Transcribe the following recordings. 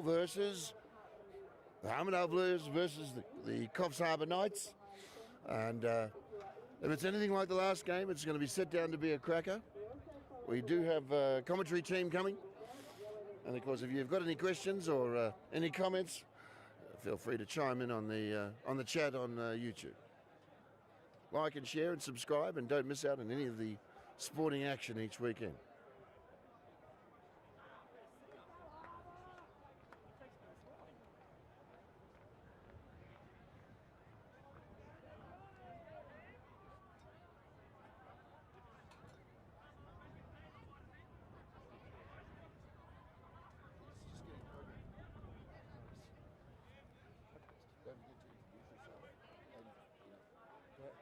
versus the Armidale Blues versus the Coffs Harbour Knights. And if it's anything like the last game, it's going to be set down to be a cracker. We do have a commentary team coming. And of course, if you've got any questions or any comments, feel free to chime in on the chat on YouTube. Like and share and subscribe, and don't miss out on any of the sporting action each weekend. Don't forget to introduce yourself.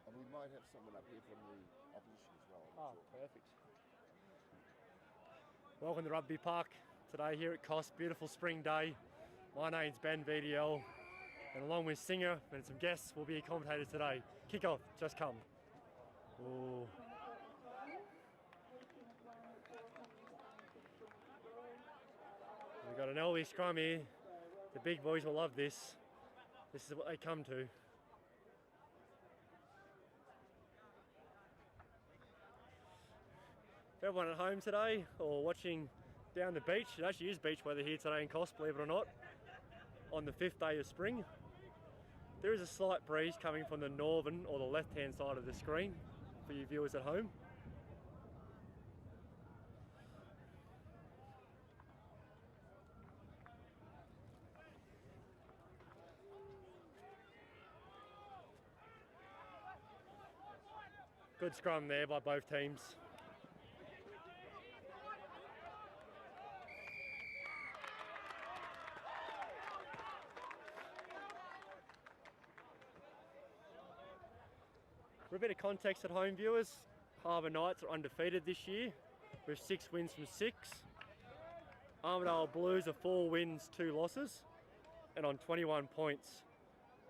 And we might have someone up here from the opposition as well. Oh, perfect. Welcome to Rugby Park today here at Coffs. Beautiful spring day. My name's Ben VDL, and along with Singer and some guests, we'll be your commentators today. Kick-off, just come. Ooh. We've got an early scrum here. The big boys will love this. This is what they come to. For everyone at home today or watching down the beach, it actually is beach weather here today in Coffs, believe it or not, on the 5th day of spring. There is a slight breeze coming from the northern or the left-hand side of the screen for you viewers at home. Good scrum there by both teams. For a bit of context at home viewers, Harbour Knights are undefeated this year with 6 wins from 6. Armidale Blues are 4 wins, 2 losses, and on 21 points.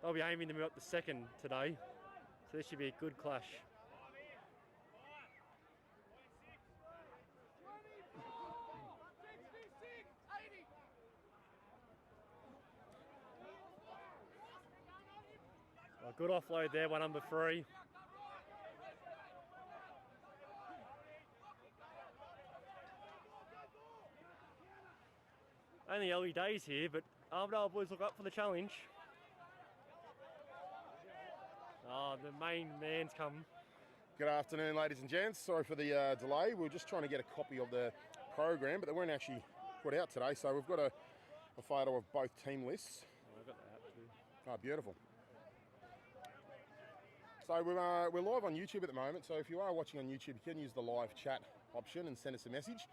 They'll be aiming to move up to 2nd today, so this should be a good clash. A good offload there by number 3. Only early days here, but Armidale Blues look up for the challenge. Oh, the main man's come. Good afternoon, ladies and gents. Sorry for the delay. We were just trying to get a copy of the program, but they weren't actually put out today. So we've got a photo of both team lists. Oh, I've got that app too. Oh, beautiful. So we're live on YouTube at the moment. So if you are watching on YouTube, you can use the live chat option and send us a message.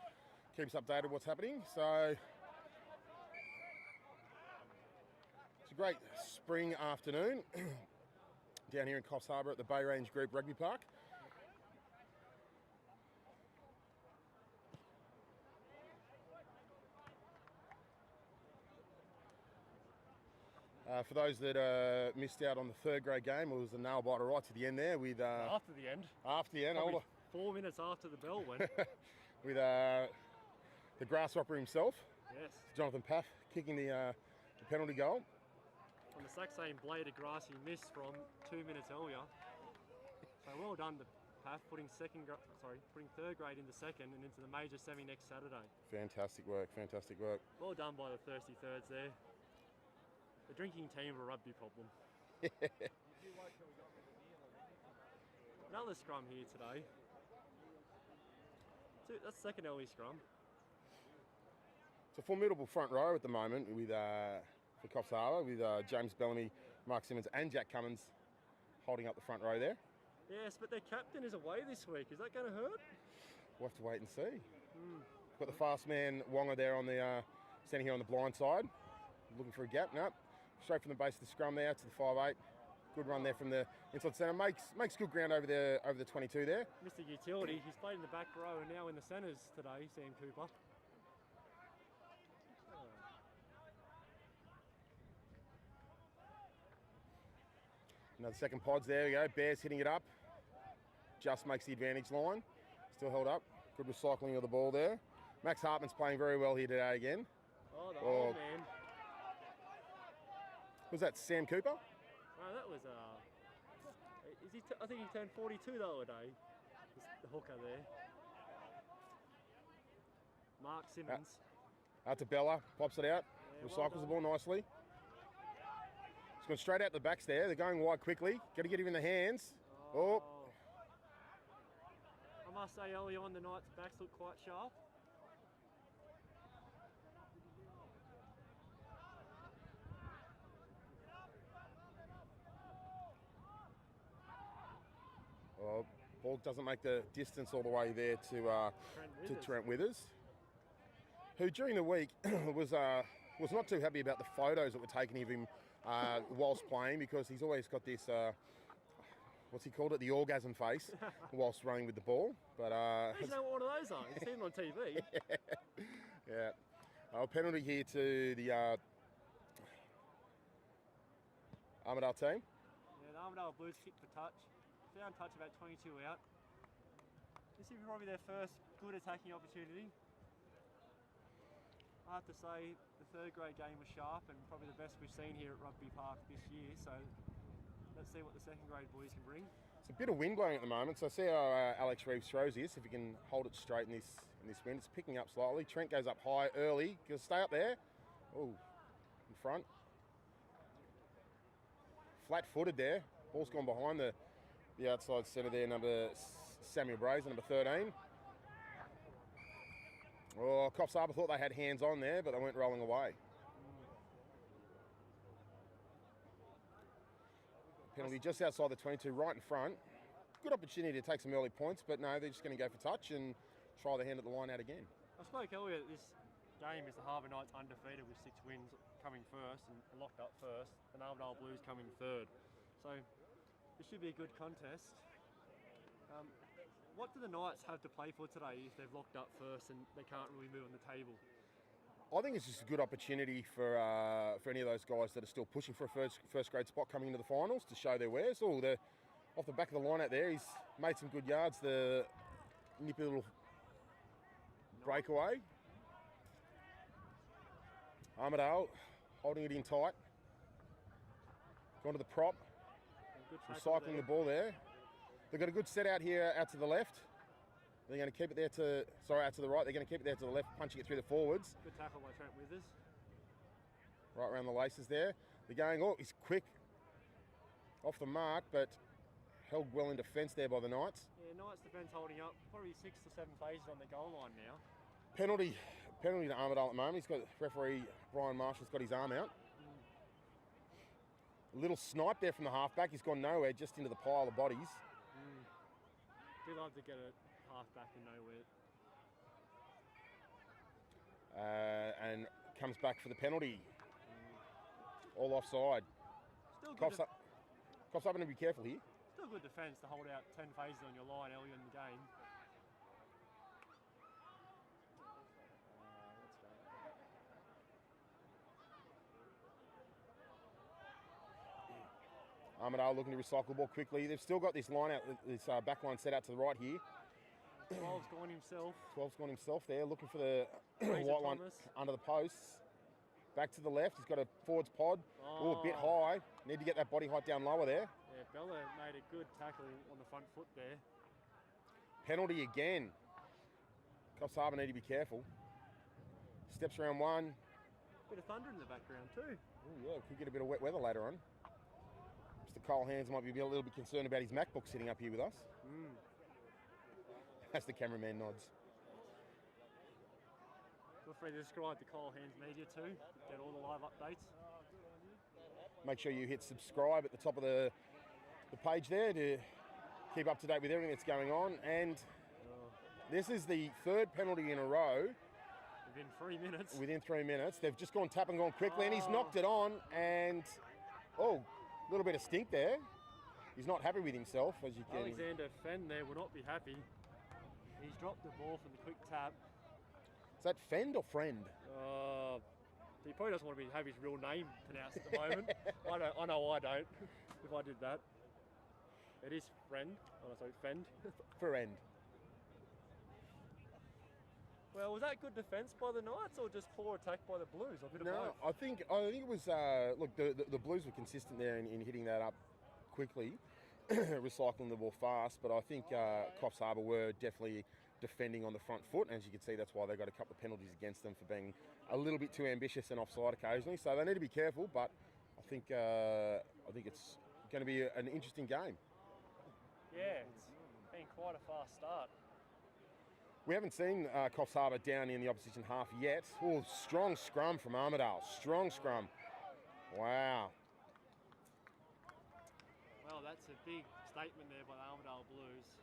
Keep us updated what's happening. So it's a great spring afternoon down here in Coffs Harbour at the Bay Range Group Rugby Park. For those that missed out on the 3rd grade game, it was a nail biter right to the end there with... after the end. After the end. Probably 4 minutes after the bell went. With the grasshopper himself. Yes. Jonathan Paff kicking the penalty goal. On the exact same blade of grass he missed from 2 minutes earlier. So well done to Paff, putting 3rd grade into 2nd and into the major semi next Saturday. Fantastic work, fantastic work. Well done by the Thirsty Thirds there. The drinking team have a rugby problem. Another scrum here today. So that's 2nd early scrum. It's a formidable front row at the moment with for Coffs Harbour with James Bellamy, Mark Simmons and Jack Cummins holding up the front row there. Yes, but their captain is away this week. Is that going to hurt? We'll have to wait and see. Got the fast man Wonga there on the standing here on the blind side, looking for a gap. No, straight from the base of the scrum there to the 5'8". Good run there from the inside centre. Makes good ground over the 22 there. Mr. Utility, he's played in the back row and now in the centres today, Sam Cooper. Another second pods, there we go. Bears hitting it up. Just makes the advantage line. Still held up. Good recycling of the ball there. Max Hartman's playing very well here today again. Oh, the Oh. old man. Was that Sam Cooper? No, that was is he? I think he turned 42 the other day. The hooker there. Mark Simmons. Out to Bella, pops it out, Yeah, recycles well the ball nicely. It's gone straight out the backs there. They're going wide quickly. Got to get him in the hands. Oh. I must say, early on, the Knights' backs look quite sharp. Oh, ball doesn't make the distance all the way there to Trent Withers, who during the week was not too happy about the photos that were taken of him whilst playing, because he's always got this what's he called it, the orgasm face whilst running with the ball. But You know what one of those are? You've seen them on TV. yeah. Penalty here to the Armidale team. Yeah, the Armidale Blues kicked for touch. Found touch about 22 out. This is probably their first good attacking opportunity. I have to say, the third grade game was sharp and probably the best we've seen here at Rugby Park this year. So let's see what the second grade boys can bring. It's a bit of wind blowing at the moment, so see how Alex Reeves throws this, if he can hold it straight in this wind. It's picking up slightly. Trent goes up high early. He'll stay up there. Oh, in front. Flat-footed there. Ball's gone behind the outside centre there, Samuel Brazen, number 13. Oh, Coffs Harbour thought they had hands on there, but they weren't rolling away. Penalty just outside the 22, right in front. Good opportunity to take some early points, but no, they're just going to go for touch and try the hand at the line out again. I spoke earlier that this game is the Harbour Knights undefeated with 6 wins coming first and locked up first, and Armidale Blues coming third. So it should be a good contest. What do the Knights have to play for today if they've locked up first and they can't really move on the table? I think it's just a good opportunity for any of those guys that are still pushing for a first grade spot coming into the finals to show their wares. Oh, off the back of the line out there, he's made some good yards. The nippy little breakaway. Armidale holding it in tight. Gone to the prop. Recycling the ball there. They've got a good set out here out to the left. They're going to keep it there out to the right. They're going to keep it there to the left, punching it through the forwards. Good tackle by Trent Withers. Right around the laces there. They're going, he's quick. Off the mark, but held well in defence there by the Knights. Yeah, Knights defence holding up. Probably 6 to 7 phases on the goal line now. Penalty to Armidale at the moment. He's got referee Brian Marshall's got his arm out. A little snipe there from the halfback. He's gone nowhere, just into the pile of bodies. Do love to get a halfback in nowhere. And comes back for the penalty. All offside. Still good. Coffs Harbour to be careful here. Still good defence to hold out 10 phases on your line early in the game. Armidale looking to recycle the ball quickly. They've still got this line out, this back line set out to the right here. 12's gone himself. 12's gone himself there, looking for the Fraser white one Thomas. under the posts. Back to the left, he's got a forwards pod. Oh, a bit high. Need to get that body height down lower there. Yeah, Bella made a good tackle on the front foot there. Penalty again. Coffs Harbour need to be careful. Steps around one. Bit of thunder in the background too. Oh yeah, could get a bit of wet weather later on. Mr. Cole Hands might be a little bit concerned about his MacBook sitting up here with us. As the cameraman nods. Feel free to subscribe to Cole Hands Media too. Get all the live updates. Make sure you hit subscribe at the top of the page there to keep up to date with everything that's going on. And this is the third penalty in a row. Within 3 minutes. Within 3 minutes. They've just gone tap and gone quickly, and he's knocked it on. And a little bit of stink there. He's not happy with himself, as you can. Alexander Fenn there will not be happy. He's dropped the ball from the quick tap. Is that Fend or Friend? He probably doesn't want to have his real name pronounced at the moment. I know I don't. If I did that, it is Friend. Oh, sorry, Fend. Friend. Well, was that good defence by the Knights or just poor attack by the Blues? Or a bit of No, both? I think it was look, the Blues were consistent there in hitting that up quickly, recycling the ball fast. But I think Coffs Harbour were definitely defending on the front foot, and as you can see, that's why they got a couple of penalties against them for being a little bit too ambitious and offside occasionally. So they need to be careful. But I think it's going to be an interesting game. Yeah, it's been quite a fast start. We haven't seen Coffs Harbour down in the opposition half yet. Oh, strong scrum from Armidale. Strong scrum. Wow. Well, that's a big statement there by the Armidale Blues.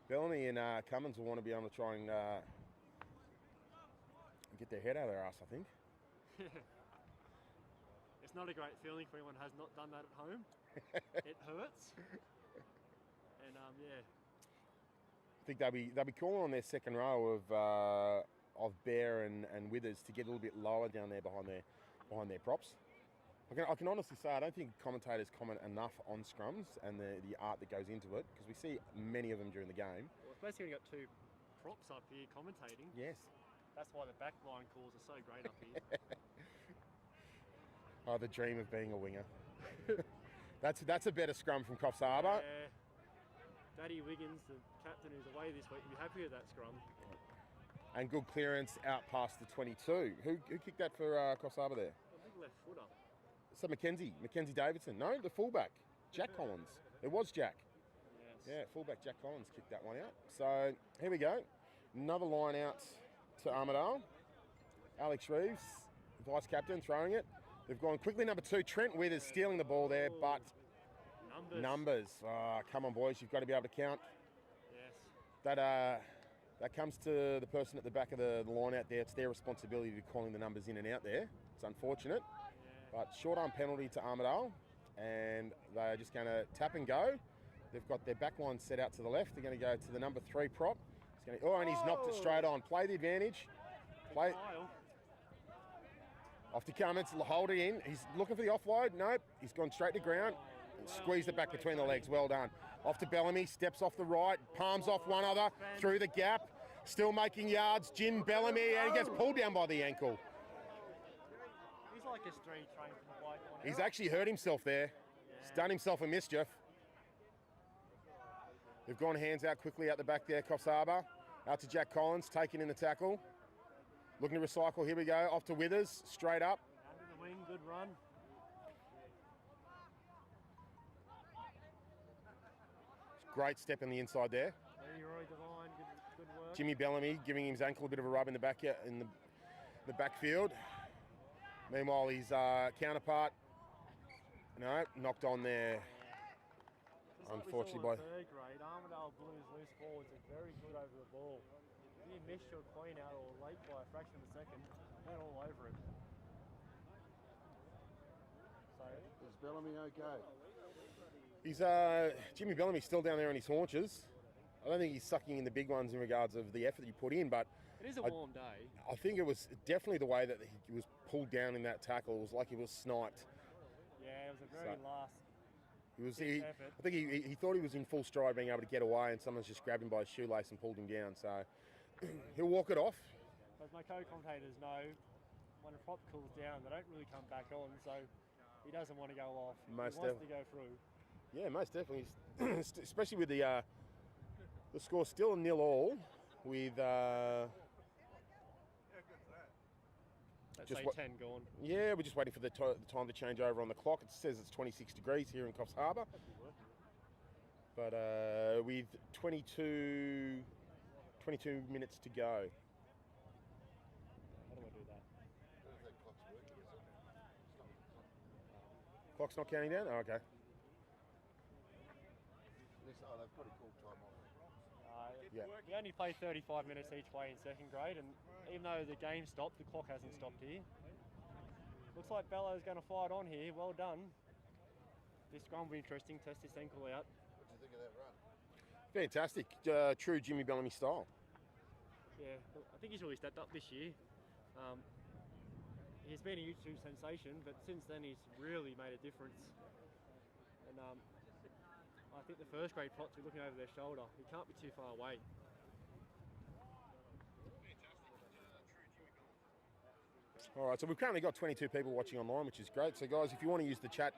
Bellamy and Cummins will want to be able to try and get their head out of their ass, I think. It's not a great feeling for anyone who has not done that at home. It hurts. And yeah. I think they'll be calling on their second row of Bear and Withers to get a little bit lower down there behind their props. I can honestly say I don't think commentators comment enough on scrums and the art that goes into it, because we see many of them during the game. Well, especially when you've got two props up here commentating. Yes. That's why the backline calls are so great up here. Oh, the dream of being a winger. That's a better scrum from Coffs Harbour. Yeah. Daddy Wiggins, the captain who's away this week, you'll be happy with that scrum. And good clearance out past the 22. Who kicked that for Coffs Harbour there? A big left footer. So Mackenzie Davidson. No, the fullback, Jack Collins. It was Jack. Yes. Yeah, fullback Jack Collins kicked that one out. So here we go. Another line out to Armidale. Alex Reeves, vice captain, throwing it. They've gone quickly. Number 2, Trent Withers stealing the ball there, but numbers. Oh, come on, boys, you've got to be able to count. Yes. That comes to the person at the back of the line out there. It's their responsibility to calling the numbers in and out there. It's unfortunate. But short arm penalty to Armidale, and they're just going to tap and go. They've got their back line set out to the left. They're going to go to the number 3 prop. And he's knocked it straight on. Play the advantage. Play. Off to Cummins, hold it in. He's looking for the offload. Nope, he's gone straight to ground. Squeezed it back between the legs. Well done. Off to Bellamy, steps off the right, palms off one other, through the gap. Still making yards. Jim Bellamy, and he gets pulled down by the ankle. He's like a street train from the white one. He's actually hurt himself there. He's done himself a mischief. They've gone hands out quickly out the back there, Coffs Harbour. Out to Jack Collins, taking in the tackle. Looking to recycle, here we go. Off to Withers, straight up. Under the wing, good run. Great step in the inside there. Leroy Devine, good work. Jimmy Bellamy giving his ankle a bit of a rub in the back in the backfield. Meanwhile, his counterpart, knocked on there. Unfortunately, by third grade, Armidale Blues loose forwards are very good over the ball. If you miss your clean out or late by a fraction of a second, they're all over it. So Is Bellamy okay? he's Jimmy Bellamy's still down there on his haunches. I don't think he's sucking in the big ones in regards of the effort that you put in, but it is a warm day. I think it was definitely the way that he was pulled down in that tackle. It was like he was sniped. Yeah, it was a very last. I think he thought he was in full stride, being able to get away, and someone's just grabbed him by his shoelace and pulled him down. So he'll walk it off. As my co-commentators know, when a prop cools down, they don't really come back on. So he doesn't want to go off. He wants to go through. Yeah, most definitely. Especially with the score still 0-0 with. Let's say 10 gone. Yeah, we're just waiting for the time to change over on the clock. It says it's 26 degrees here in Coffs Harbour. But with 22 minutes to go. How do I do that? Clock's not counting down? Oh, okay. They've probably called time off. We only play 35 minutes each way in second grade, and even though the game stopped, the clock hasn't stopped here. Looks like Bello's going to fight on here. Well done. This scrum will be interesting. Test this ankle out. What do you think of that run? Fantastic. True Jimmy Bellamy style. Yeah, I think he's really stepped up this year. He's been a YouTube sensation, but since then he's really made a difference. And I think the first grade props are looking over their shoulder. He can't be too far away. All right, so we've currently got 22 people watching online, which is great. So, guys, if you want to use the chat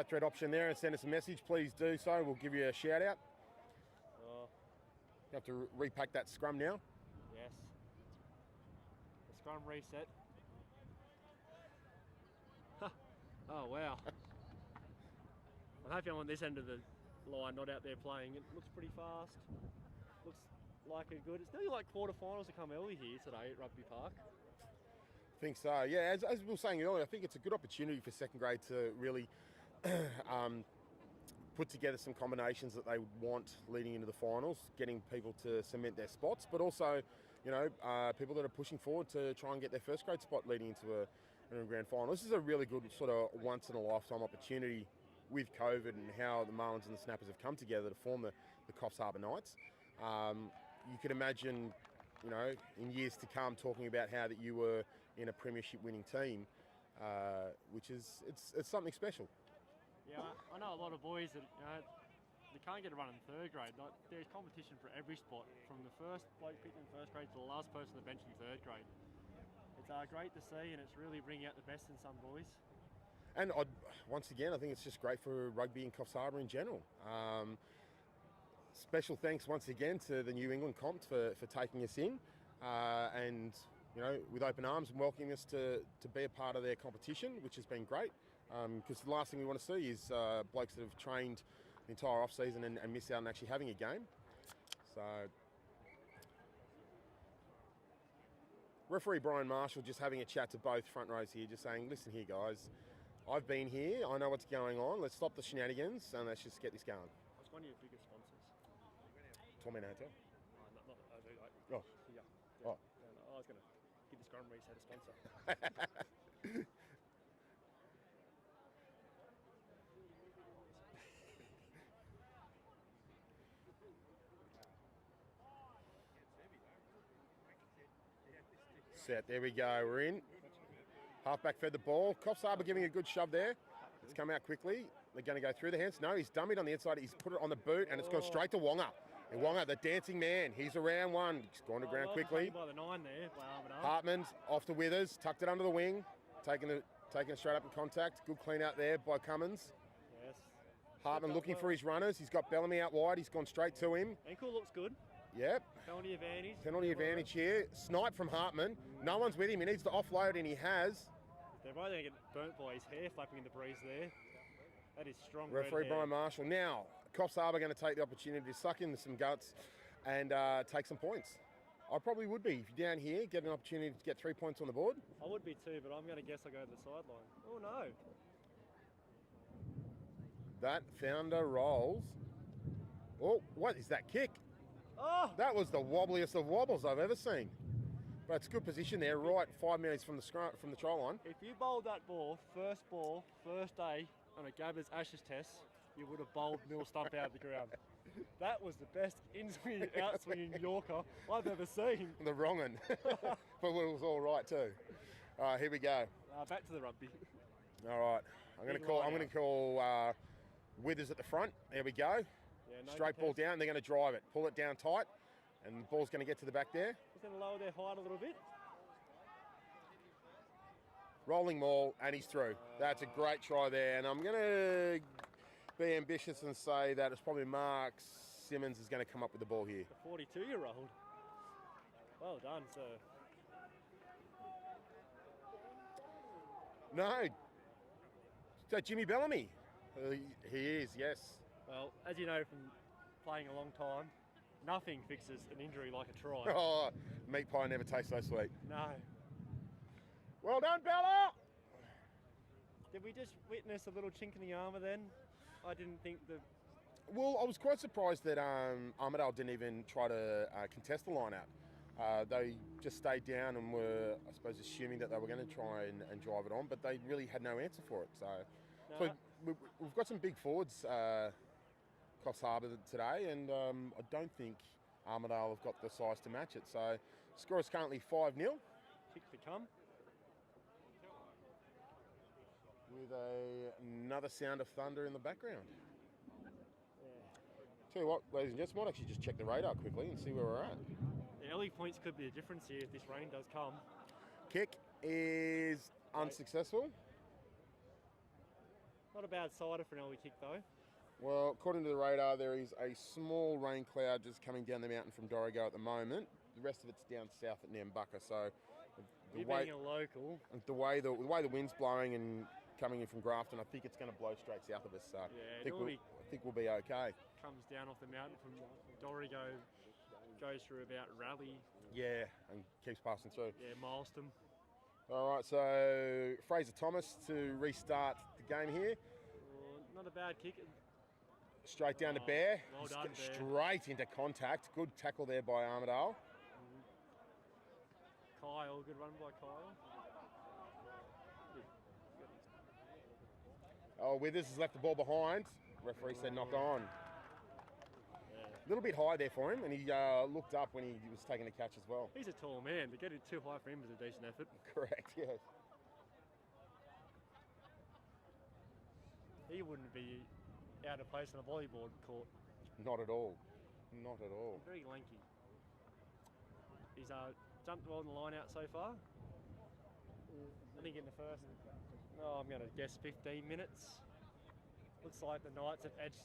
thread option there and send us a message, please do so. We'll give you a shout out. You have to repack that scrum now. Yes. The scrum reset. Oh, wow. I'm happy I'm on this end of the line, not out there playing. It looks pretty fast. Looks like a good... It's nearly like quarterfinals to come early here today at Rugby Park. I think so, yeah. As we were saying earlier, I think it's a good opportunity for second grade to really put together some combinations that they would want leading into the finals, getting people to cement their spots, but also, you know, people that are pushing forward to try and get their first grade spot leading into a grand final. This is a really good sort of once in a lifetime opportunity with COVID and how the Marlins and the Snappers have come together to form the Coffs Harbour Knights. You could imagine, you know, in years to come talking about how that you were in a premiership winning team, which is, it's something special. Yeah, I know a lot of boys that, you know, they can't get a run in third grade. Like, there's competition for every spot, from the first bloke picked in first grade to the last person on the bench in third grade. It's great to see, and it's really bringing out the best in some boys. And once again, I think it's just great for rugby in Coffs Harbour in general. Special thanks once again to the New England Comp for taking us in, and, you know, with open arms and welcoming us to be a part of their competition, which has been great. Because the last thing we want to see is blokes that have trained the entire off-season and miss out on actually having a game. So, referee Brian Marshall just having a chat to both front rows here, just saying, listen here guys, I've been here, I know what's going on, let's stop the shenanigans and let's just get this going. What's one of your biggest sponsors? Torment Hotel. Not I do, like, Oh. Yeah. Oh. No, I was going to give the scrum reset a sponsor. Set, there we go, we're in. Halfback fed the ball. Coffs Harbour giving a good shove there. It's come out quickly. They're going to go through the hands. No, he's dummied on the inside. He's put it on the boot and it's gone straight to Wonga. And Wonga, the dancing man, he's around one. He's gone to ground quickly. By the 9 there, by Armidale. Hartman off to Withers, tucked it under the wing, taking it straight up in contact. Good clean out there by Cummins. Yes. Hartman looking for his runners. He's got Bellamy out wide. He's gone straight to him. Ankle looks good. Yep. Penalty advantage. Penalty advantage here. Snipe from Hartman. No one's with him. He needs to offload, and he has. They're both going to get burnt by his hair flapping in the breeze there. That is strong. Referee red hair. Brian Marshall. Now, Coffs Harbour going to take the opportunity to suck in some guts and take some points. I probably would be. If you're down here, get an opportunity to get 3 points on the board. I would be too, but I'm going to guess I'll go to the sideline. Oh, no. That founder rolls. Oh, what is that kick? Oh! That was the wobbliest of wobbles I've ever seen. But it's good position there, right 5 minutes from the try line. If you bowled that ball, first day on a Gabba's Ashes test, you would have bowled Mill Stump out of the ground. That was the best in-swing, out-swinging Yorker I've ever seen. The wrong one. But it was all right too. All right, here we go. Back to the rugby. All right, I'm going to call Withers at the front. There we go. Yeah, no straight ball down. They're going to drive it. Pull it down tight, and the ball's going to get to the back there. Just going to lower their height a little bit. Rolling maul, and he's through. That's a great try there, and I'm going to be ambitious and say that it's probably Mark Simmons is going to come up with the ball here. The 42-year-old. Well done, sir. No. So Jimmy Bellamy. He is, yes. Well, as you know from playing a long time, nothing fixes an injury like a try. Oh, meat pie never tastes so sweet. No. Well done, Bella! Did we just witness a little chink in the armour then? I didn't think the... Well, I was quite surprised that Armidale didn't even try to contest the line out. They just stayed down and were, I suppose, assuming that they were going to try and drive it on, but they really had no answer for it. So we've got some big forwards, Coffs Harbour today, and I don't think Armidale have got the size to match it. So score is currently 5-0. Kick to come. With another sound of thunder in the background. Yeah. Tell you what, ladies and gents, might actually just check the radar quickly and see where we're at. The early points could be the difference here if this rain does come. Kick. is unsuccessful. Not a bad sider for an early kick though. Well, according to the radar, there is a small rain cloud just coming down the mountain from Dorrigo at the moment. The rest of it's down south at Nambucca. So You being a local. the way the wind's blowing and coming in from Grafton, I think it's going to blow straight south of us. So Yeah, I think we'll be okay. Comes down off the mountain from Dorrigo, goes through about Raleigh. Yeah, and keeps passing through. Yeah, Mileston. All right, so Fraser Thomas to restart the game here. Not a bad kick. Straight down to Bear. Well done, Bear. Straight into contact. Good tackle there by Armidale. Kyle, good run by Kyle. Oh, Withers has left the ball behind. Referee said knock on. Yeah. A little bit high there for him, and he looked up when he was taking the catch as well. He's a tall man. To get it too high for him is a decent effort. Correct, yes. He wouldn't be out of place on a volleyball court. Not at all. Not at all. Very lanky. He's jumped well on the line out so far. I think in the first, I'm going to guess 15 minutes. Looks like the Knights have edged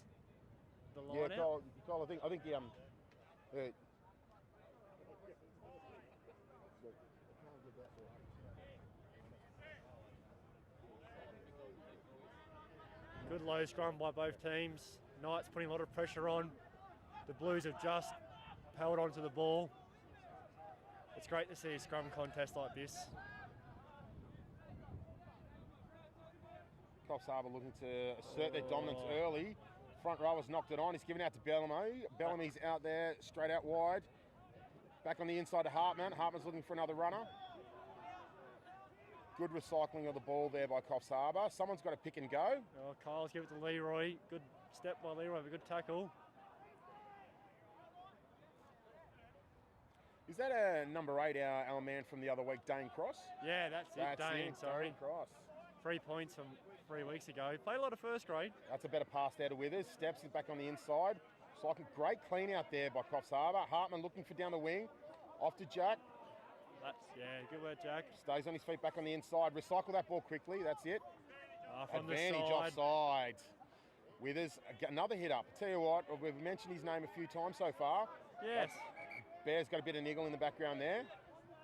the line out. Cole, I think Good low scrum by both teams. Knights putting a lot of pressure on. The Blues have just held onto the ball. It's great to see a scrum contest like this. Coffs Harbour looking to assert their dominance early. Front rowers knocked it on. He's given out to Bellamy. Bellamy's out there, straight out wide. Back on the inside to Hartman. Hartman's looking for another runner. Good recycling of the ball there by Coffs Harbour. Someone's got to pick and go. Oh, Kyle's give it to Leroy. Good step by Leroy, a good tackle. Is that a number 8, our man from the other week, Dane Cross? Yeah, that's it, Dane, sorry. Dane Cross. 3 points from 3 weeks ago. Played a lot of first grade. That's a better pass there to Withers. Steps it back on the inside. It's like a great clean out there by Coffs Harbour. Hartman looking for down the wing. Off to Jack. Good work, Jack. Stays on his feet back on the inside. Recycle that ball quickly. That's it. From Advantage the side. offside. Withers, another hit up. Tell you what, we've mentioned his name a few times so far. Yes. Bear's got a bit of niggle in the background there.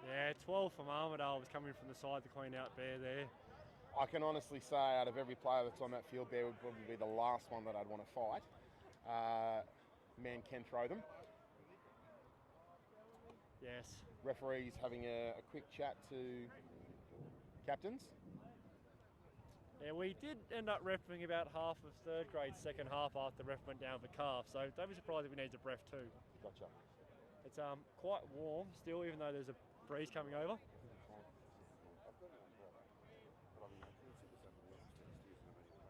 Yeah, 12 from Armidale was coming from the side to clean out Bear there. I can honestly say out of every player that's on that field, Bear would probably be the last one that I'd want to fight. Man can throw them. Yes. Referees having a quick chat to captains. Yeah, we did end up refereeing about half of third grade second half after the ref went down for calf, so don't be surprised if we need a ref too. Gotcha. It's quite warm still, even though there's a breeze coming over.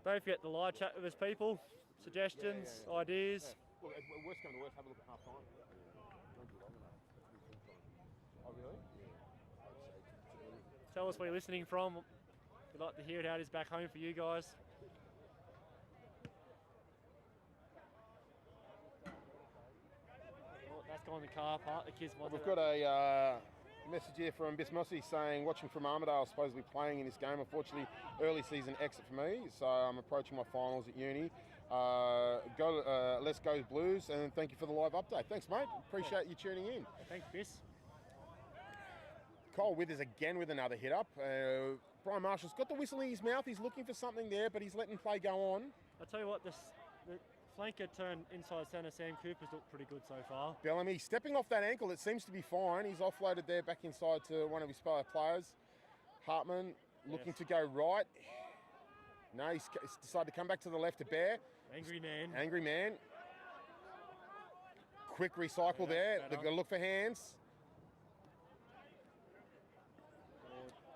Don't forget to live chat with us, people. Suggestions, ideas. Look, worst come to worst, have a look at half time. Oh, really? Tell us where you're listening from. We'd like to hear how it is back home for you guys. Oh, that's gone in the car park. The kids want We've got a message here from Bismossi saying, watching from Armidale, supposedly playing in this game. Unfortunately, early season exit for me, so I'm approaching my finals at uni. Let's go Blues, and thank you for the live update. Thanks, mate. Appreciate you tuning in. Thanks, Biss. Cole Withers again with another hit up. Brian Marshall's got the whistle in his mouth. He's looking for something there, but he's letting play go on. I'll tell you what, the flanker turn inside centre, Sam Cooper's looked pretty good so far. Bellamy stepping off that ankle. It seems to be fine. He's offloaded there back inside to one of his fellow players. Hartman looking to go right. No, he's decided to come back to the left to Bear. Angry man. Angry man. Quick recycle there. They're going to look for hands.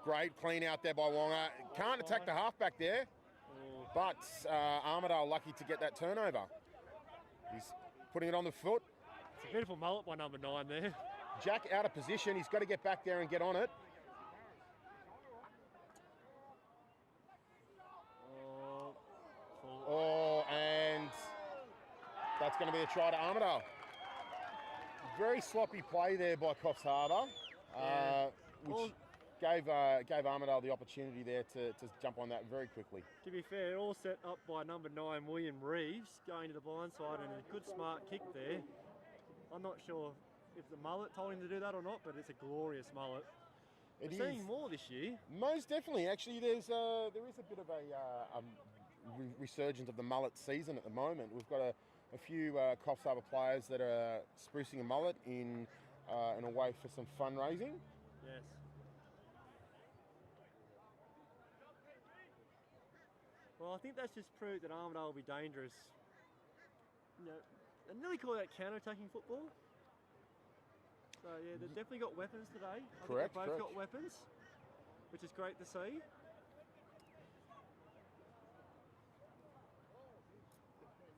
Great clean out there by Wonga. Can't attack the halfback there, but Armidale lucky to get that turnover. He's putting it on the foot. It's a beautiful mullet by number 9 there. Jack out of position. He's got to get back there and get on it. And that's going to be a try to Armidale. Very sloppy play there by Coffs Harbour. Which gave Armidale the opportunity there to jump on that very quickly. To be fair, all set up by number 9, William Reeves, going to the blind side, and a good smart kick there. I'm not sure if the mullet told him to do that or not, but it's a glorious mullet. We're seeing more this year. Most definitely. Actually, there is a bit of a resurgence of the mullet season at the moment. We've got a few Coffs Harbour players that are sprucing a mullet in a way for some fundraising. Yes. Well, I think that's just proved that Armidale will be dangerous. You know, they nearly call that counter-attacking football. So yeah, they've definitely got weapons today. I think they've both got weapons, which is great to see.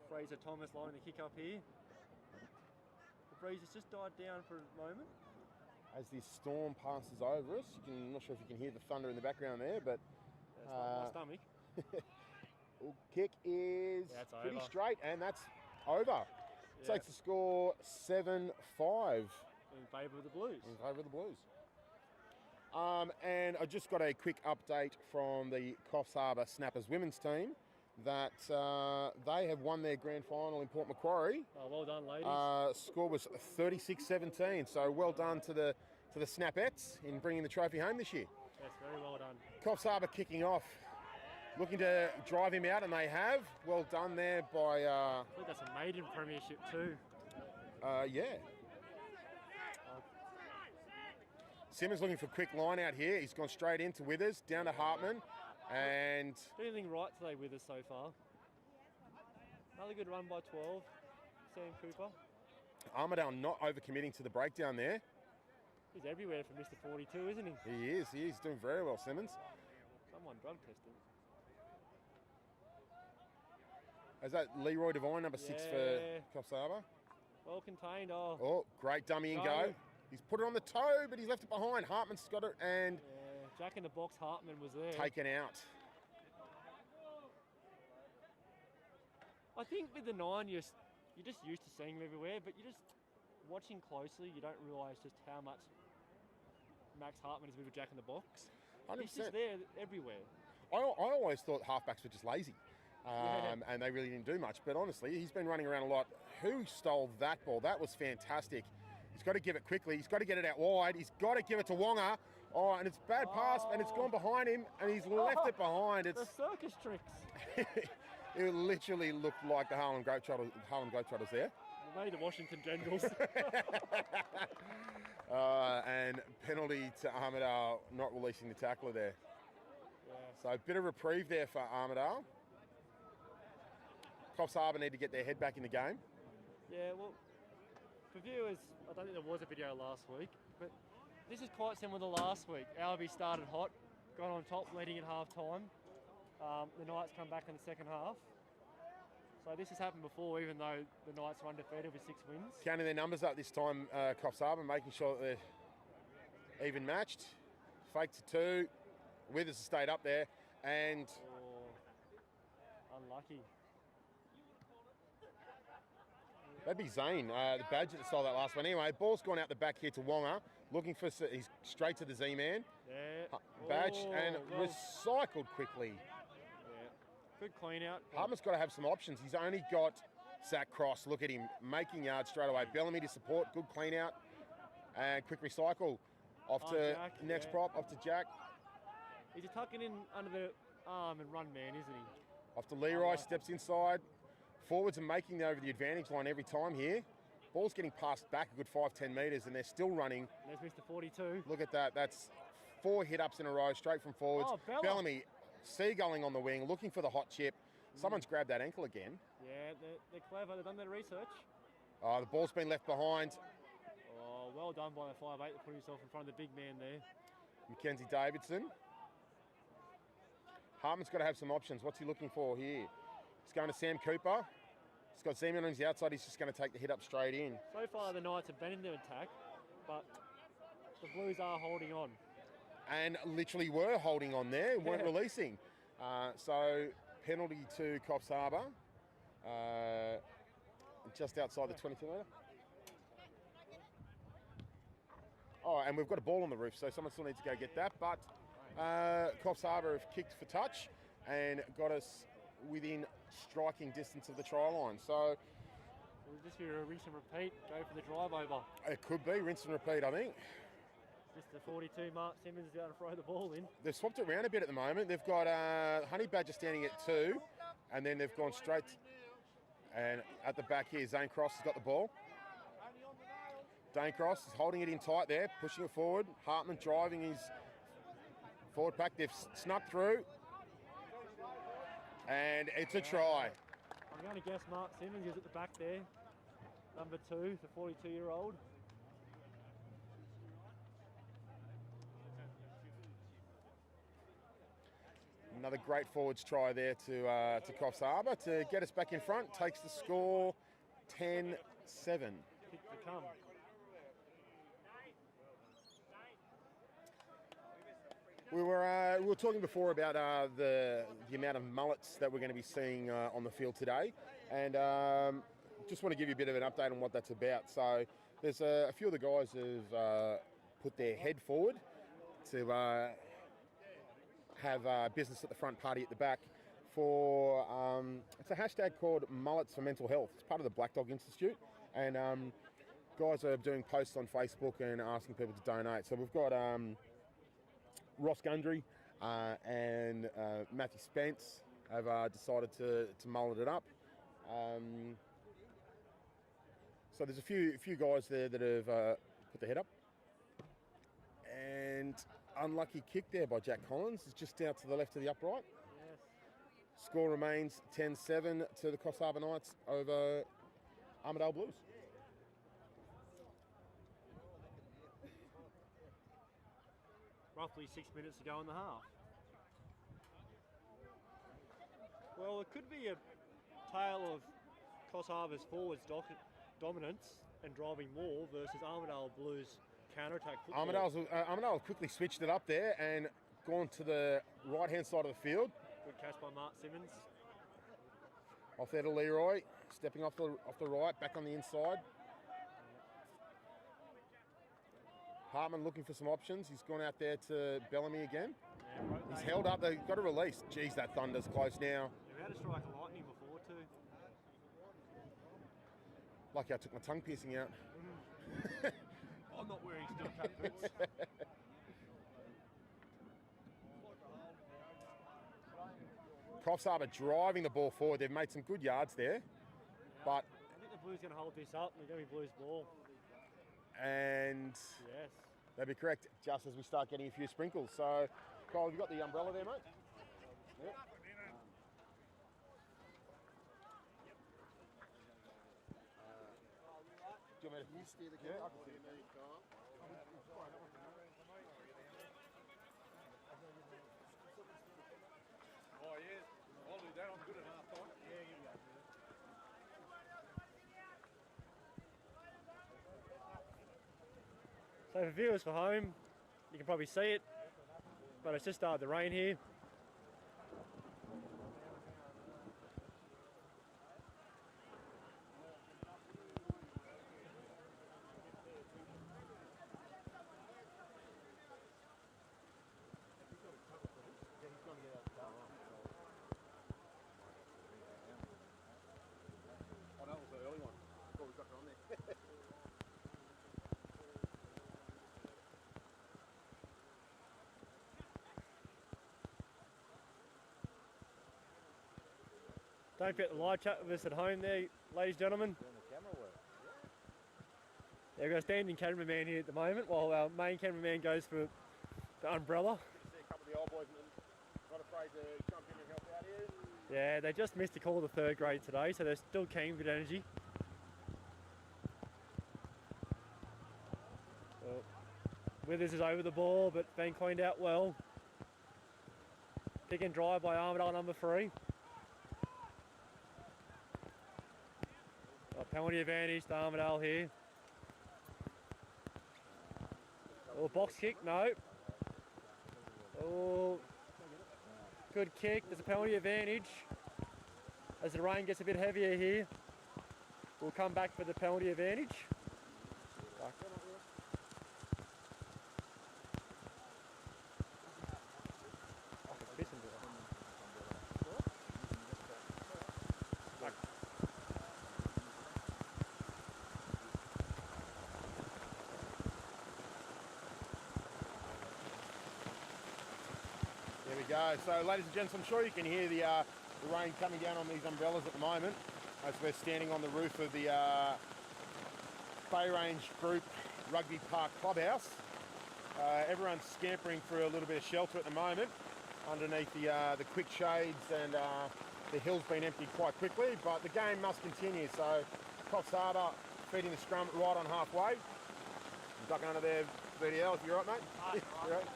Fraser Thomas lining the kick up here. The breeze has just died down for a moment. As this storm passes over us, I'm not sure if you can hear the thunder in the background there, but that's my stomach. Kick is pretty straight, and that's over. Yeah. Takes the score 7-5. In favour of the Blues. In favour of the Blues. And I just got a quick update from the Coffs Harbour Snappers women's team that they have won their grand final in Port Macquarie. Oh, well done, ladies. Score was 36-17, so well done to the Snappettes in bringing the trophy home this year. Yes, very well done. Coffs Harbour kicking off, looking to drive him out, and they have. Well done there by... I think that's a maiden premiership too. Yeah. Simmons looking for a quick line out here. He's gone straight into Withers, down to Hartman, and... Doing anything right today with us so far. Another good run by 12, Sam Cooper. Armidale not overcommitting to the breakdown there. He's everywhere for Mr. 42, isn't he? He is doing very well, Simmons. Someone drug testing. Is that Leroy Devine, number 6 for Coffs Harbour? Well contained. Oh, great dummy and go. He's put it on the toe, but he's left it behind. Hartman's got it, and... Jack in the box, Hartman was there. Taken out. I think with the 9, you're just used to seeing him everywhere, but you're just watching closely, you don't realise just how much Max Hartman is with Jack in the box. 100%. He's just there everywhere. I always thought halfbacks were just lazy. And they really didn't do much. But honestly, he's been running around a lot. Who stole that ball? That was fantastic. He's got to give it quickly. He's got to get it out wide. He's got to give it to Wonga. Oh, and it's bad pass, and it's gone behind him, and he's left it behind. It's the circus tricks. It literally looked like the Harlem Globetrotters there. Maybe the Washington Generals. And penalty to Armidale not releasing the tackler there. Yeah. So a bit of reprieve there for Armidale. Coffs Harbour need to get their head back in the game. Yeah, well, for viewers, I don't think there was a video last week, but this is quite similar to last week. Albi started hot, got on top, leading at half-time. The Knights come back in the second half. So this has happened before, even though the Knights are undefeated with 6 wins. Counting their numbers up this time, Coffs Harbour, making sure that they're even matched. Fake to 2. Withers has stayed up there, and... unlucky. That'd be Zane, the Badger that stole that last one. Anyway, ball's gone out the back here to Wonga, looking for... He's straight to the Z-man. Yeah. Badge, and recycled quickly. Good clean out. Hartman's got to have some options. He's only got Zach Cross. Look at him, making yards straight away. Bellamy to support, good clean out. And quick recycle. Off to Jack, next prop, off to Jack. He's tucking in under the arm and run man, isn't he? Off to Leroy, steps inside. Forwards are making over the advantage line every time here. Ball's getting passed back a good 5-10 metres, and they're still running. There's Mr. 42. Look at that. That's 4 hit-ups in a row, straight from forwards. Bellamy seagulling on the wing, looking for the hot chip. Someone's grabbed that ankle again. Yeah, they're clever. They've done their research. Oh, the ball's been left behind. Oh, well done by the 5'8" to put himself in front of the big man there. Mackenzie Davidson. Hartman's got to have some options. What's he looking for here? He's going to Sam Cooper. He's got Zeman on his outside. He's just going to take the hit up straight in. So far, the Knights have been in their attack, but the Blues are holding on. And literally were holding on there, weren't releasing. So penalty to Coffs Harbour, just outside the 22 metre. Oh, and we've got a ball on the roof, so someone still needs to go get that. But Coffs Harbour have kicked for touch and got us within striking distance of the try line. So We'll just hear a rinse and repeat, go for the drive over. it could be rinse and repeat, I think. Just the 42 Mark Simmons is going to throw the ball in. They've swapped it around a bit at the moment. They've got Honey Badger standing at 2, and then they've gone straight. And at the back here, Zane Cross has got the ball. Dane Cross is holding it in tight there, pushing it forward. Hartman driving his forward pack. They've snuck through. And it's a try. I'm going to guess Mark Simmons is at the back there. Number 2, the 42-year-old. Another great forwards try there to Coffs Harbour to get us back in front. Takes the score 10-7. Kick to come. We were talking before about the amount of mullets that we're going to be seeing on the field today, and just want to give you a bit of an update on what that's about. So there's a few of the guys who've put their head forward to have business at the front, party at the back. For it's a hashtag called Mullets for Mental Health. It's part of the Black Dog Institute, and guys are doing posts on Facebook and asking people to donate. So we've got Ross Gundry and Matthew Spence have decided to mullet it up. So there's a few guys there that have put their head up. And unlucky kick there by Jack Collins. It's just out to the left of the upright. Yes. Score remains 10-7 to the Coffs Harbour Knights over Armidale Blues. Roughly 6 minutes to go in the half. Well, it could be a tale of Coffs Harbour's forwards dominance and driving more versus Armidale Blues counter-attack football. Armidale quickly switched it up there and gone to the right-hand side of the field. Good catch by Mark Simmons. Off there to Leroy, stepping off the right, back on the inside. Hartman looking for some options. He's gone out there to Bellamy again. Yeah, He's held up. They've got a release. Geez, that Thunder's close now. We had a strike of lightning before too. Lucky I took my tongue piercing out. I'm not wearing steel cap boots. Coffs Harbour driving the ball forward. They've made some good yards there, but I think the Blues going to hold this up. They're going to be Blues ball. and Yes. that'd be correct. Just as we start getting a few sprinkles. So, Kyle, have you got the umbrella there, mate? Yep. Do you want me to steer the camera? Yeah, I can see it. Oh yeah, I'll do that. I'm good at half time. Yeah, you go. So for viewers for home, you can probably see it, but it's just started to rain here. Oh, that was the early one. Thought we got it on there. Don't forget the live chat with us at home there, ladies and gentlemen. Yeah, we've got a standing cameraman here at the moment while our main cameraman goes for the umbrella. You see a couple of the old boys not afraid to jump in and help out here. Yeah, they just missed a call of the third grade today, so they're still keen with energy. Well, Withers is over the ball, but being cleaned out well. Pick and drive by Armidale number 3. Penalty advantage to Armidale here. Oh, box kick, no. Oh, good kick, there's a penalty advantage. As the rain gets a bit heavier here, we'll come back for the penalty advantage. go. So, ladies and gents, I'm sure you can hear the rain coming down on these umbrellas at the moment as we're standing on the roof of the Bay Range Group Rugby Park Clubhouse. Everyone's scampering for a little bit of shelter at the moment underneath the quick shades, and the hill's been emptied quite quickly, but the game must continue. So Coffs Harbour feeding the scrum right on halfway. I'm ducking under there, VDL, if you're right, mate. Right. You're right.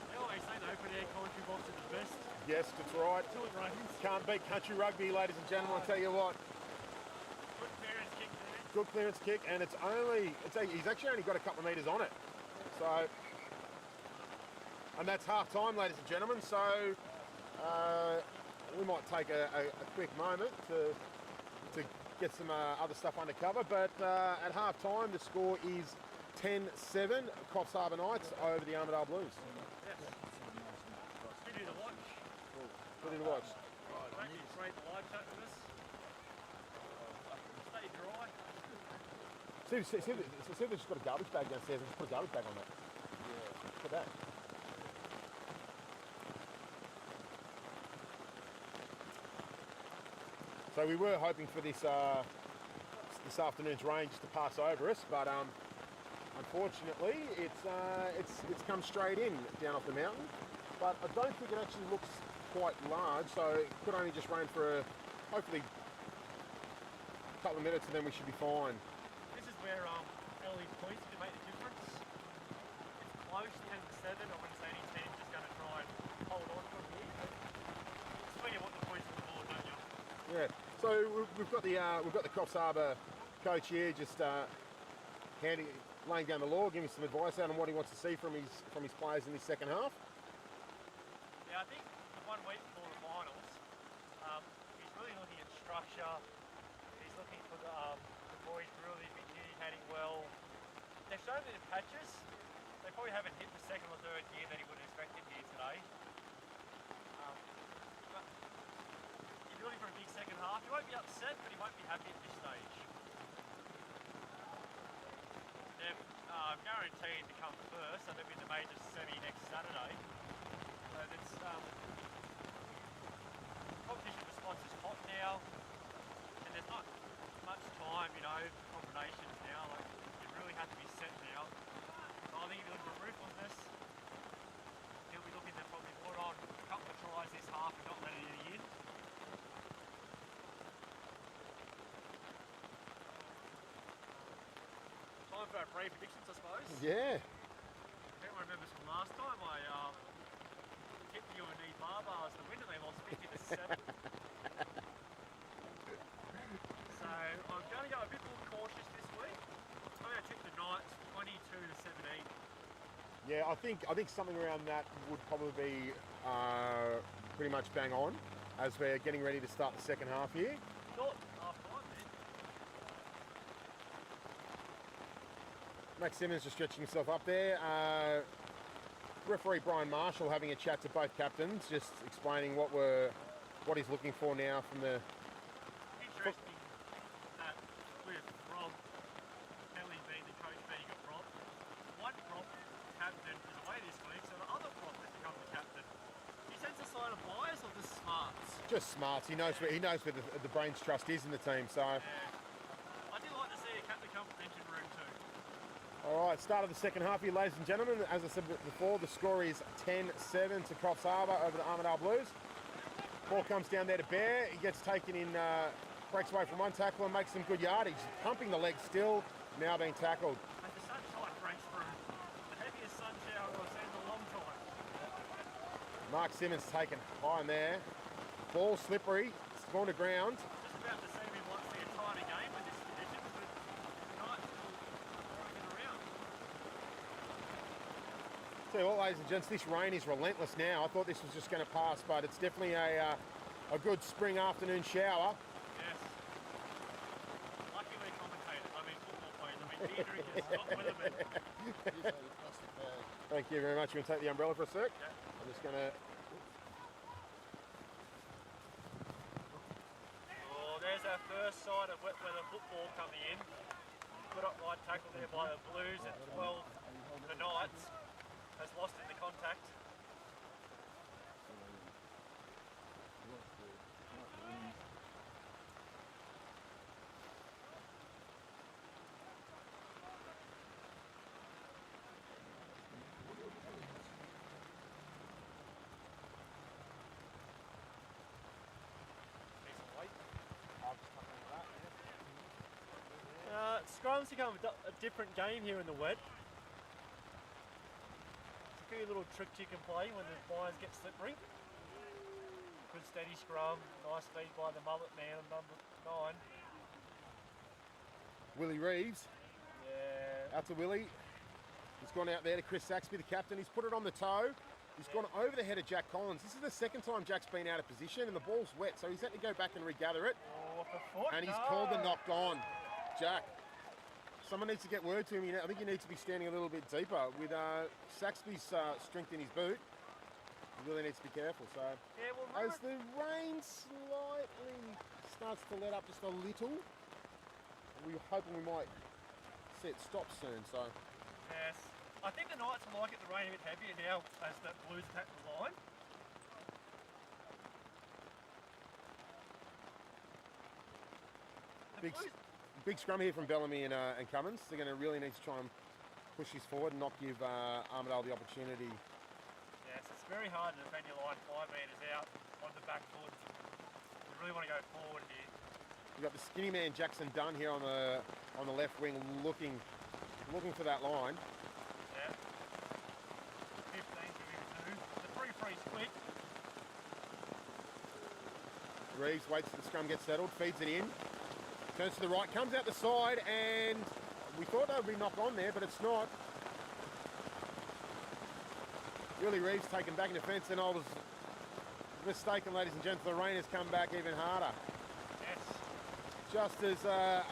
They always say the open air commentary box is the best. Yes, that's right. Till it rains. Can't beat country rugby, ladies and gentlemen, I'll tell you what. Good clearance kick there. Good clearance kick, and he's actually only got a couple of metres on it. So, and that's half time, ladies and gentlemen. So we might take a quick moment to get some other stuff under cover. But at half time, the score is 10-7, Coffs Harbour Knights over the Armidale Blues. Yes. Good to watch. Good to watch. Thank you. Great the live chat with us. Stay dry. See if they've just got a garbage bag downstairs and just put a garbage bag on that. Yeah. Look at that. So we were hoping for this afternoon's rain just to pass over us, but unfortunately it's come straight in down off the mountain. But I don't think it actually looks quite large, so it could only just rain for hopefully a couple of minutes, and then we should be fine. This is where early points can make the difference. It's close, 10-7. I wouldn't say any team's just going to try and hold on from here. It's when you want the points on the board, don't you? Yeah. So we've got the Coffs Harbour coach here, just laying down the law, giving some advice out on what he wants to see from his players in this second half. Yeah, I think 1 week before the finals, he's really looking at structure. He's looking for the boys to really be communicating well. They've shown it in patches. They probably haven't hit the second or third gear that he would have expected here today. But he's looking for a big second half. He won't be upset, but he won't be happy at this stage. They're guaranteed to come first, so they'll be in the major semi next Saturday. So it's competition response is hot now, and there's not much time, for combinations now. Like, you really have to be set now. So I think if you're looking for ruthlessness, he'll be looking to probably put on a couple of tries this half and not let it in. Time for our brave predictions, I suppose. Yeah. Everyone remembers from last time I tipped you and Eve Barbars the win and they lost 50-7. So I'm going to go a bit more cautious this week. I'm going to tip the Knights 22-17. Yeah, I think something around that would probably be pretty much bang on as we're getting ready to start the second half here. Short half time then. Max Simmons just stretching himself up there. Referee Brian Marshall having a chat to both captains, just explaining what he's looking for now from the. Interesting that with Rob Kelly being the coach being a prop, one prop captain is away this week, so the other prop has become the captain. Do you sense a sign of bias or just smarts? Just smarts. He knows where the brains trust is in the team. So. Yeah. I do like to see a captain come from the engine room too. All right, start of the second half here, ladies and gentlemen. As I said before, the score is 10-7 to Coffs Harbour over the Armidale Blues. Ball comes down there to Bear. He gets taken in, breaks away from one tackle and makes some good yardage. Pumping the leg still, now being tackled. And the sunshine breaks through. The heaviest sun shower I've seen in a long time. Mark Simmons taken high in there. Ball slippery, it's gone to ground. Just about to see me watch the entire game with this condition, but the Knights still working around. Tell you what, ladies and gents, this rain is relentless now. I thought this was just going to pass, but it's definitely a good spring afternoon shower. Yes. Lucky we're commentators. I mean football players. I mean beer drinkers, not weathermen. Thank you very much. You want to take the umbrella for a sec? Yeah. I'm just going to. Oh, there's our first side of wet weather football coming in. Put up right tackle there by the Blues at 12 the Knights has lost in the contact. Scrums become a different game here in the wet. It's a few little tricks you can play when the lines get slippery. Good steady scrum, nice feed by the mullet man, number 9. Willie Reeves. Yeah. Out to Willie. He's gone out there to Chris Saxby, the captain. He's put it on the toe. He's gone over the head of Jack Collins. This is the second time Jack's been out of position and the ball's wet, so he's had to go back and regather it. Oh, off the foot. And he's called the knocked on. Jack. Someone needs to get word to him. I think he needs to be standing a little bit deeper. With Saxby's strength in his boot, he really needs to be careful. So, yeah, well, as the rain slightly starts to let up just a little, we're hoping we might see it stop soon. So, yes, I think the Knights will like it the rain a bit heavier now as the Blues attack the line. Big scrum here from Bellamy and Cummins. They're going to really need to try and push this forward and not give Armidale the opportunity. Yes, it's very hard to defend your line 5 metres out on the back foot. You really want to go forward here. We've got the skinny man Jackson Dunn here on the left wing looking for that line. Yeah. 15 to 2. The free split. Reeves waits till the scrum gets settled, feeds it in. Turns to the right, comes out the side, and we thought that would be knock on there, but it's not. Willie Reeves taken back in defence, and I was mistaken, ladies and gents. The rain has come back even harder. Yes. Just as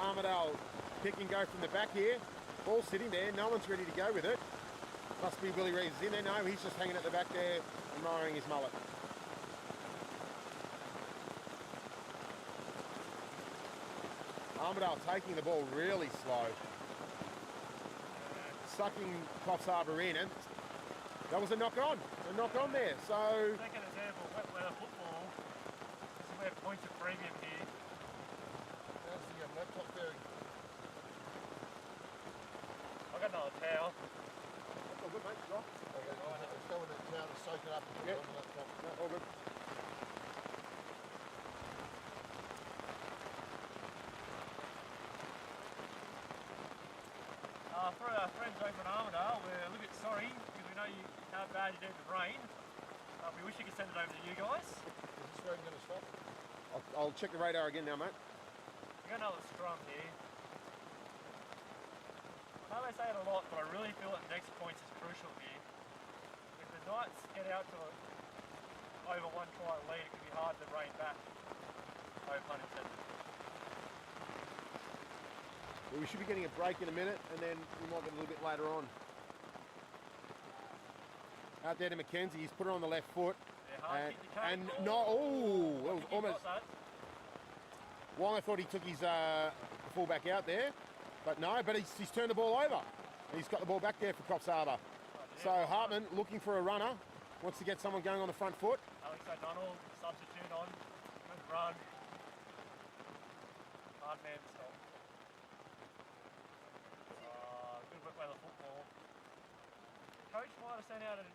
Armidale pick and go from the back here. Ball sitting there, no one's ready to go with it. Must be Willie Reeves in there. No, he's just hanging at the back there, admiring his mullet. Armidale taking the ball really slow. Sucking Coffs Harbour in, and that was a knock on there. So, second example, wet weather football. This is where points are premium here. That's the laptop bearing. I've got another towel. that's all good, mate. Drop. Okay, let's go in that towel to soak it up and put it on the laptop. No, all good. For our friends over in Armidale, we're a little bit sorry because we know how bad you do with rain. We wish we could send it over to you guys. Is this rain going to stop? I'll check the radar again now, mate. We've got another scrum here. I know they say it a lot, but I really feel that the next points is crucial here. If the Knights get out to over 1 try lead, it could be hard to rein back. No pun intended. Well, we should be getting a break in a minute, and then we might get a little bit later on. Out there to Mackenzie, he's put it on the left foot. Yeah, And no, that was almost. Well, I thought he took his fullback out there, but no, but he's turned the ball over. And he's got the ball back there for Coffs Harbour. So Hartman looking for a runner, wants to get someone going on the front foot. Alex O'Donnell, substitute on, good run. Hard man to stop. Good wet weather football. Coach might have sent out an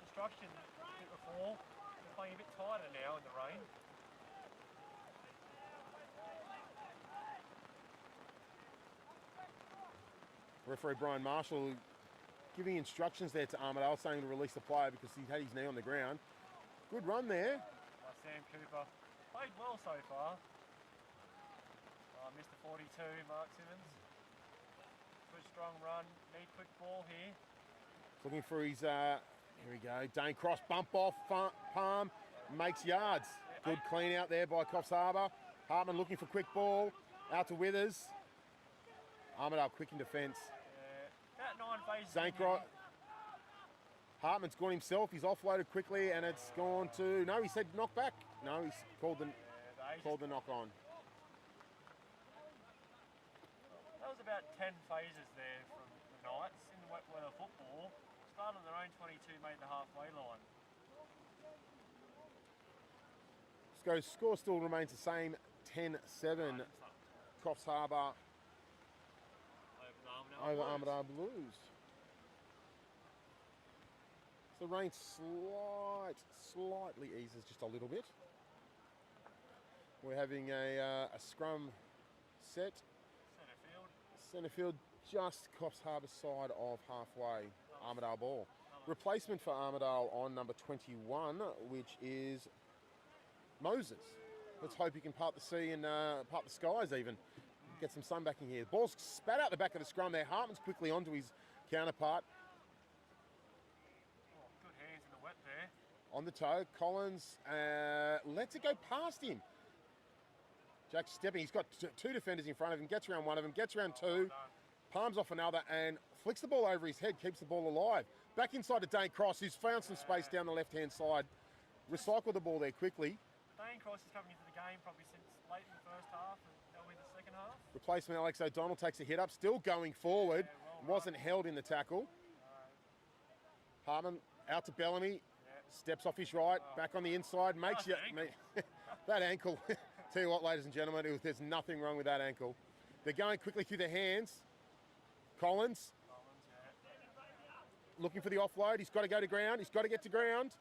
instruction a bit before. They're playing a bit tighter now in the rain. Referee Brian Marshall giving instructions there to Armidale, saying to release the player because he had his knee on the ground. Good run there. By Sam Cooper. Played well so far. Mr. 42, Mark Simmons. Good strong run. Need quick ball here. Looking for his, here we go, Dane Cross, bump off, palm, makes yards. Good clean out there by Coffs Harbour. Hartman looking for quick ball, out to Withers. Armidale quick in defence. About 9 phases. Zankross. Hartman's gone himself, he's offloaded quickly and it's gone to, no, he said knock back. No, he's called the knock on. That was about 10 phases there from the Knights in the wet weather football. Started on their own 22, made the halfway line. Score still remains the same, 10-7. Coffs Harbour over Armidale Blues. So the rain slightly eases just a little bit. We're having a scrum set. Centre field, just Coffs Harbour side of halfway, Armidale ball. Replacement for Armidale on number 21, which is Moses. Let's hope he can part the sea and part the skies even. Get some sun back in here. The ball's spat out the back of the scrum there. Hartman's quickly onto his counterpart. Oh, good hands in the wet there. On the toe, Collins lets it go past him. Jack's stepping. He's got two defenders in front of him. Gets around one of them. Gets around two. Palms off another and flicks the ball over his head. Keeps the ball alive. Back inside to Dane Cross, who's found some space down the left-hand side. Recycle the ball there quickly. Dane Cross is coming into the game probably since late in the first half and early in the second half. Replacement Alex O'Donnell takes a hit up. Still going forward. Wasn't held in the tackle. Hartman out to Bellamy. Steps off his right. Back on the inside. Makes you... that ankle... Tell you what, ladies and gentlemen, there's nothing wrong with that ankle. They're going quickly through their hands. Collins. Looking for the offload. He's got to go to ground. He's got to get to ground.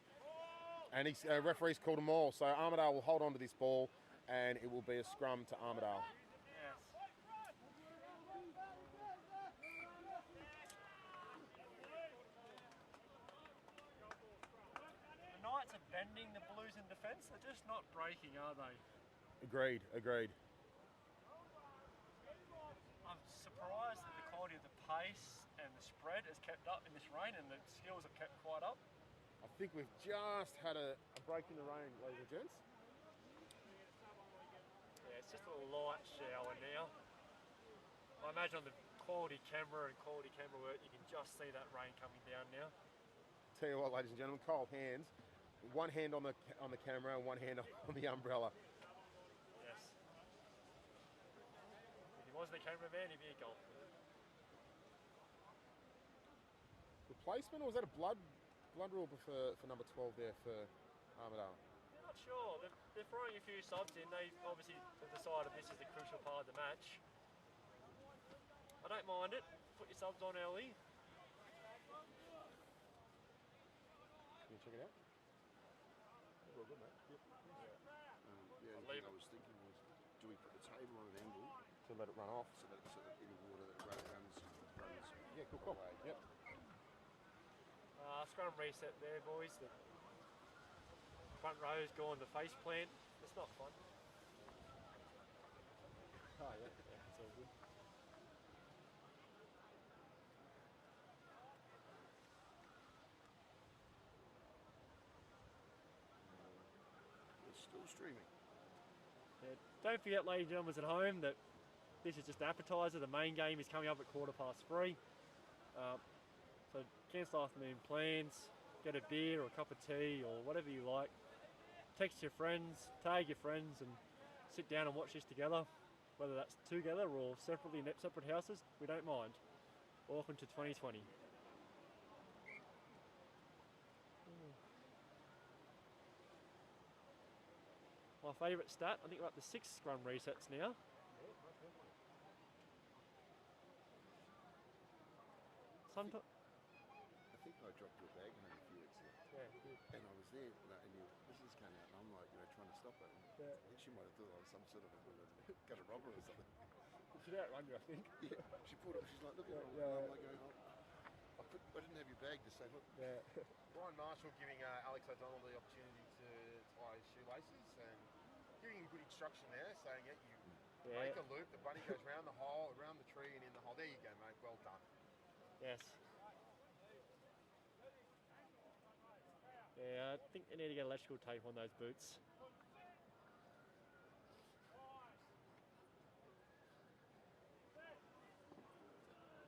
And his referee's called them all. So Armidale will hold on to this ball and it will be a scrum to Armidale. Yes. The Knights are bending the Blues in defence. They're just not breaking, are they? Agreed. I'm surprised that the quality of the pace and the spread has kept up in this rain and the skills have kept quite up. I think we've just had a break in the rain, ladies and gents. Yeah, it's just a light shower now. I imagine on the quality camera and quality camera work, you can just see that rain coming down now. Tell you what, ladies and gentlemen, Kyle Hands, one hand on the camera and one hand on the umbrella. Yes. If he wasn't a cameraman, he'd be a golfer. Replacement, or was that a blood rule for number 12 there for Armidale? I'm not sure. They're throwing a few subs in. They obviously have decided this is the crucial part of the match. I don't mind it. Put your subs on early. Can you check it out? Well, good, mate. Yep. The only thing I was thinking was, do we put the table on an angle To let it run off. so that in the water that runs? Yeah, cool call. Yep. Scrum reset there, boys. The front row's gone to face plant. It's not fun. Oh, yeah. It's all good. It's still streaming. Yeah, don't forget, ladies and gentlemen at home, that this is just an appetiser. The main game is coming up at 3:15. So cancel afternoon plans, get a beer or a cup of tea or whatever you like. Text your friends, tag your friends and sit down and watch this together. Whether that's together or separately in separate houses, we don't mind. Welcome to 2020. My favourite stat, I think we're up to 6 scrum resets now. Sometimes. I think I dropped your bag home a few weeks ago. Yeah, And I was there, and your missus came out, and I'm like, trying to stop it. And I think she might have thought I was some sort of going to rob her or something. She'd outrun you, I think. Yeah, she pulled up. She's like, look at it. And I'm like, I didn't have your bag to say, look. Yeah. Brian Marshall giving Alex O'Donnell the opportunity to tie his shoelaces and giving him good instruction there, saying that you make a loop, the bunny goes round the hole, around the tree and in the hole. There you go, mate. Well done. Yes. Yeah, I think they need to get electrical tape on those boots.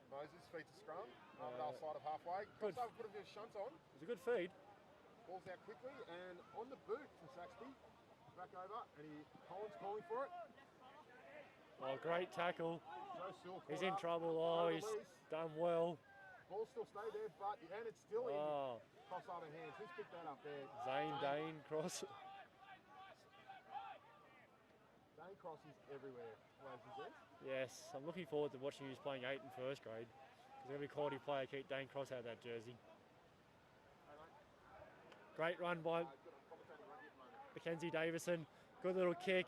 Moses feeds a scrum. Armidale side of halfway. Good. Comes over, put a bit of shunt on. It was a good feed. Ball's out quickly and on the boot from Saxby. Back over and Collins calling for it. Oh, great tackle. Joe Sewell He's caught in up. trouble. No Oh, he's release. done well. Ball still stayed there, and it's still in Oh, Coffs Harbour hands. Who's picked that up there? Zane Dane cross. Dane Cross is everywhere, ladies and gents. Yes, I'm looking forward to watching who's playing 8 in first grade. Because every quality player keep Dane Cross out of that jersey. Great run by Mackenzie Davison. Good little kick.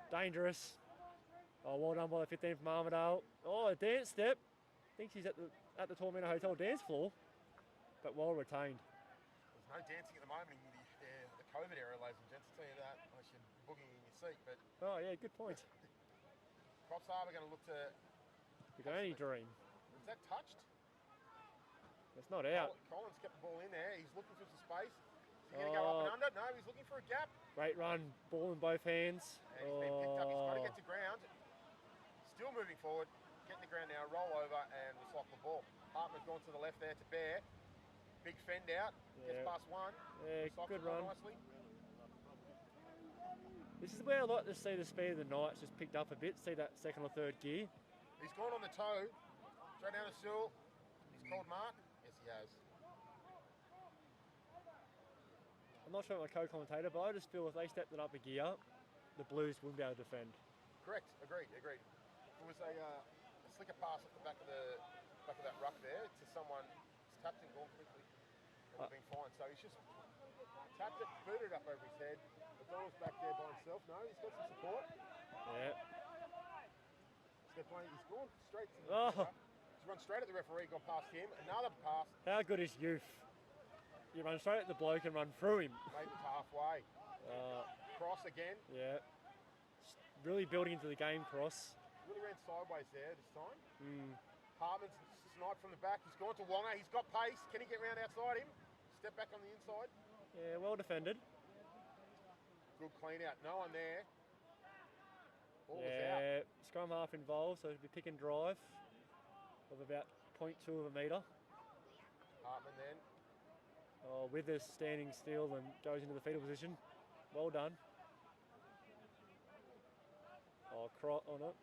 Dangerous. Oh, well done by the 15 from Armidale. Oh, a dance step. Thinks he's at the Tormenta Hotel dance floor, but well retained. There's no dancing at the moment in the COVID era, ladies and gents. I'll tell you that, unless you're boogieing in your seat. But Oh yeah, good point. Coffs Harbour going to look to... We can only dream. Is that touched? It's not out. Collins kept the ball in there. He's looking for some space. Is he going to go up and under? No, he's looking for a gap. Great run, ball in both hands. And he's been picked up. He's got to get to ground. Still moving forward. Getting the ground now. Roll over and recycle the ball. Hartman's gone to the left there to Bear. Big fend out. Gets past one. Yeah, Recycles good it run. nicely. This is where I like to see the speed of the Knights just picked up a bit. See that second or third gear. He's gone on the toe. Straight down the sill. He's called Mark. Yes, he has. I'm not sure about my co-commentator, but I just feel if they stepped it up a gear, the Blues wouldn't be able to defend. Correct. Agreed. It was a slicker pass off the back of that ruck there to someone. He's tapped and gone quickly. It would have been fine. So he's just tapped it, booted it up over his head. McDonald's back there by himself. No, he's got some support. Yeah. He's gone straight to the Oh. He's run straight at the referee, gone past him. Another pass, How good is youth? You run straight at the bloke and run through him. made it to halfway. Cross again. Yeah. Really building into the game, Cross. Really ran sideways there this time. Mm. Hartman's sniped from the back. He's gone to Wonga. He's got pace. Can he get round outside him? Step back on the inside. Yeah, well defended. Good clean out. No one there. Ball was out. Yeah, scrum half involved, so it'll be pick and drive of about 0.2 of a metre. Hartman then. Oh, Withers standing still and goes into the fetal position. Well done. Oh, no.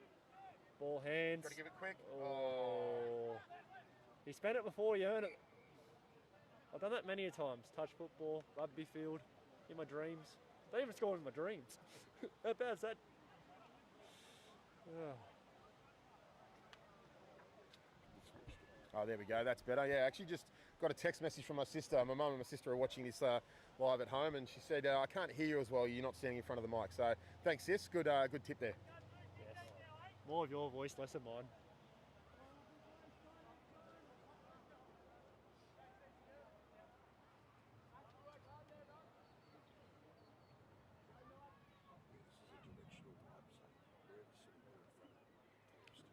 Ball hands. Got to give it quick. Oh. He spent it before he earned it. I've done that many a times. Touch football, rugby field, in my dreams. They even scored in my dreams. How bad's that? Oh. Oh, there we go. That's better. Yeah, actually just got a text message from my sister. My mum and my sister are watching this live at home, and she said, I can't hear you as well. You're not standing in front of the mic. So thanks, sis. Good tip there. Yes. More of your voice, less of mine.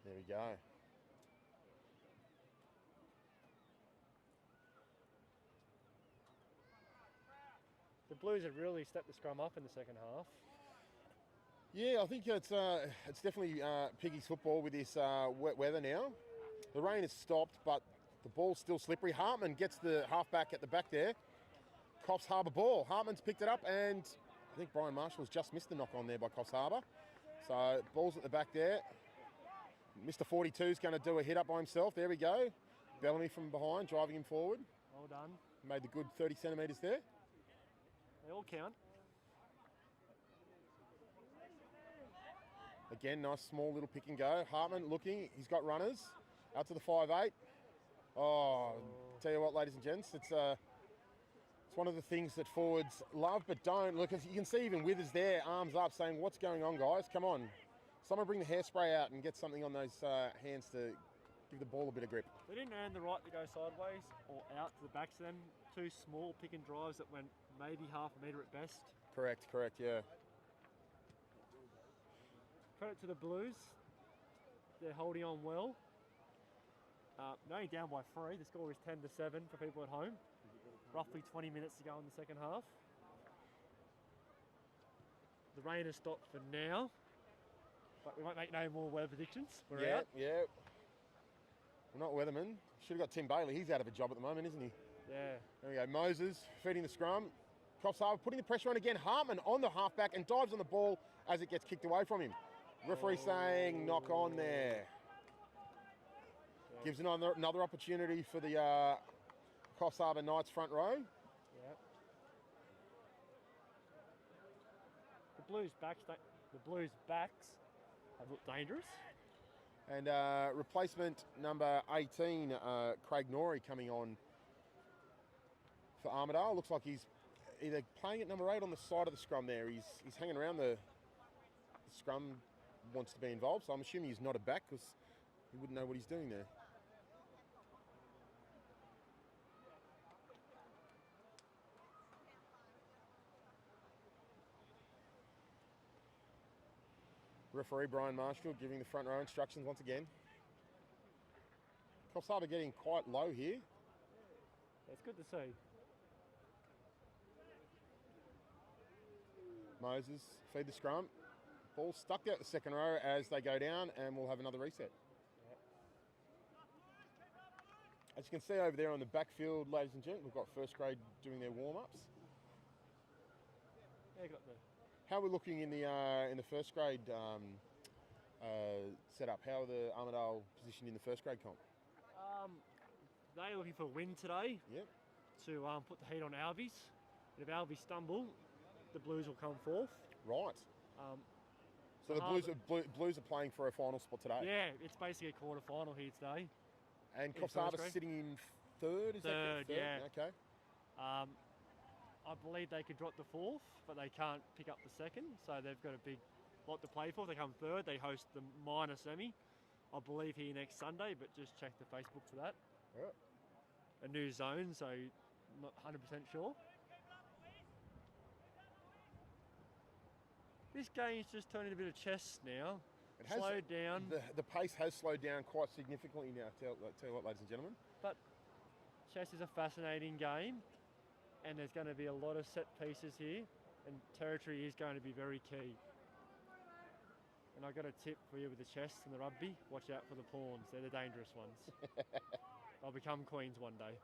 There we go. The Blues have really stepped the scrum up in the second half. Yeah, I think it's definitely Piggy's football with this wet weather now. The rain has stopped, but the ball's still slippery. Hartman gets the halfback at the back there. Coffs Harbour ball. Hartman's picked it up, and I think Brian Marshall's just missed the knock on there by Coffs Harbour. So ball's at the back there. Mr. 42's going to do a hit up by himself. There we go. Bellamy from behind, driving him forward. Well done. Made the good 30 centimetres there. They all count. Again, nice small little pick and go. Hartman looking, he's got runners. Out to the 5'8". Oh, tell you what, ladies and gents, it's one of the things that forwards love but don't. Look, as you can see even Withers there, arms up, saying, what's going on, guys? Come on. Someone bring the hairspray out and get something on those hands to give the ball a bit of grip. They didn't earn the right to go sideways or out to the backs of them. Two small pick and drives that went maybe half a metre at best. Correct, yeah. Credit to the Blues. They're holding on well. They're only down by 3. The score is 10-7 for people at home. Roughly 20 minutes to go in the second half. The rain has stopped for now, but we won't make no more weather predictions. We're out. Yeah. We're not weathermen. Should have got Tim Bailey. He's out of a job at the moment, isn't he? Yeah. There we go. Moses feeding the scrum. Coffs Harbour putting the pressure on again. Hartman on the halfback and dives on the ball as it gets kicked away from him. Referee saying knock on there. Gives another opportunity for the Coffs Harbour Knights front row. Yeah. The Blues backs have looked dangerous. And replacement number 18, Craig Norrie, coming on for Armidale. Looks like he's either playing at number 8 on the side of the scrum there. He's hanging around the scrum, wants to be involved, so I'm assuming he's not a back because he wouldn't know what he's doing there. Referee Brian Marshall giving the front row instructions once again. Coffs Harbour getting quite low here. It's good to see. Moses feed the scrum. Ball stuck out the second row as they go down, and we'll have another reset. Yep. As you can see over there on the backfield, ladies and gentlemen, we've got first grade doing their warm-ups. Yeah, got the. How are we looking in the first grade setup? How are the Armidale positioned in the first grade comp? They're looking for a win today. Yep. To put the heat on Albies. And if Albies stumble, the Blues will come fourth. Right. So the Blues are playing for a final spot today. Yeah, it's basically a quarter final here today. And Coffs Harbour sitting in third. Is third, that third? yeah. Okay. I believe they could drop the fourth, but they can't pick up the second, so they've got a big lot to play for. If they come third, they host the minor semi, I believe, here next Sunday, but just check the Facebook for that. Yeah. A new zone, so not 100% sure. This game's just turning a bit of chess now. It has slowed down. The pace has slowed down quite significantly now, tell you what, ladies and gentlemen. But chess is a fascinating game, and there's going to be a lot of set pieces here, and territory is going to be very key. And I've got a tip for you with the chess and the rugby. Watch out for the pawns. They're the dangerous ones. They'll become queens one day.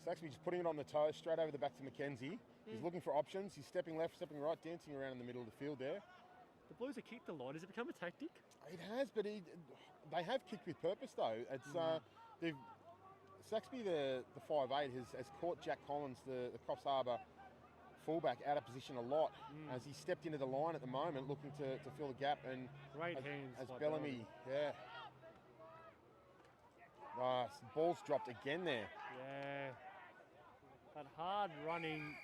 Saxby just putting it on the toe, straight over the back to Mackenzie. He's looking for options. He's stepping left, stepping right, dancing around in the middle of the field there. The Blues have kicked a lot. Has it become a tactic? It has, but they have kicked with purpose though. It's Saxby, the 5'8", has caught Jack Collins, the Coffs Harbour fullback, out of position a lot as he stepped into the line at the moment, looking to fill the gap. And great hands. As Bellamy, yeah. Ball's dropped again there. Yeah. That hard running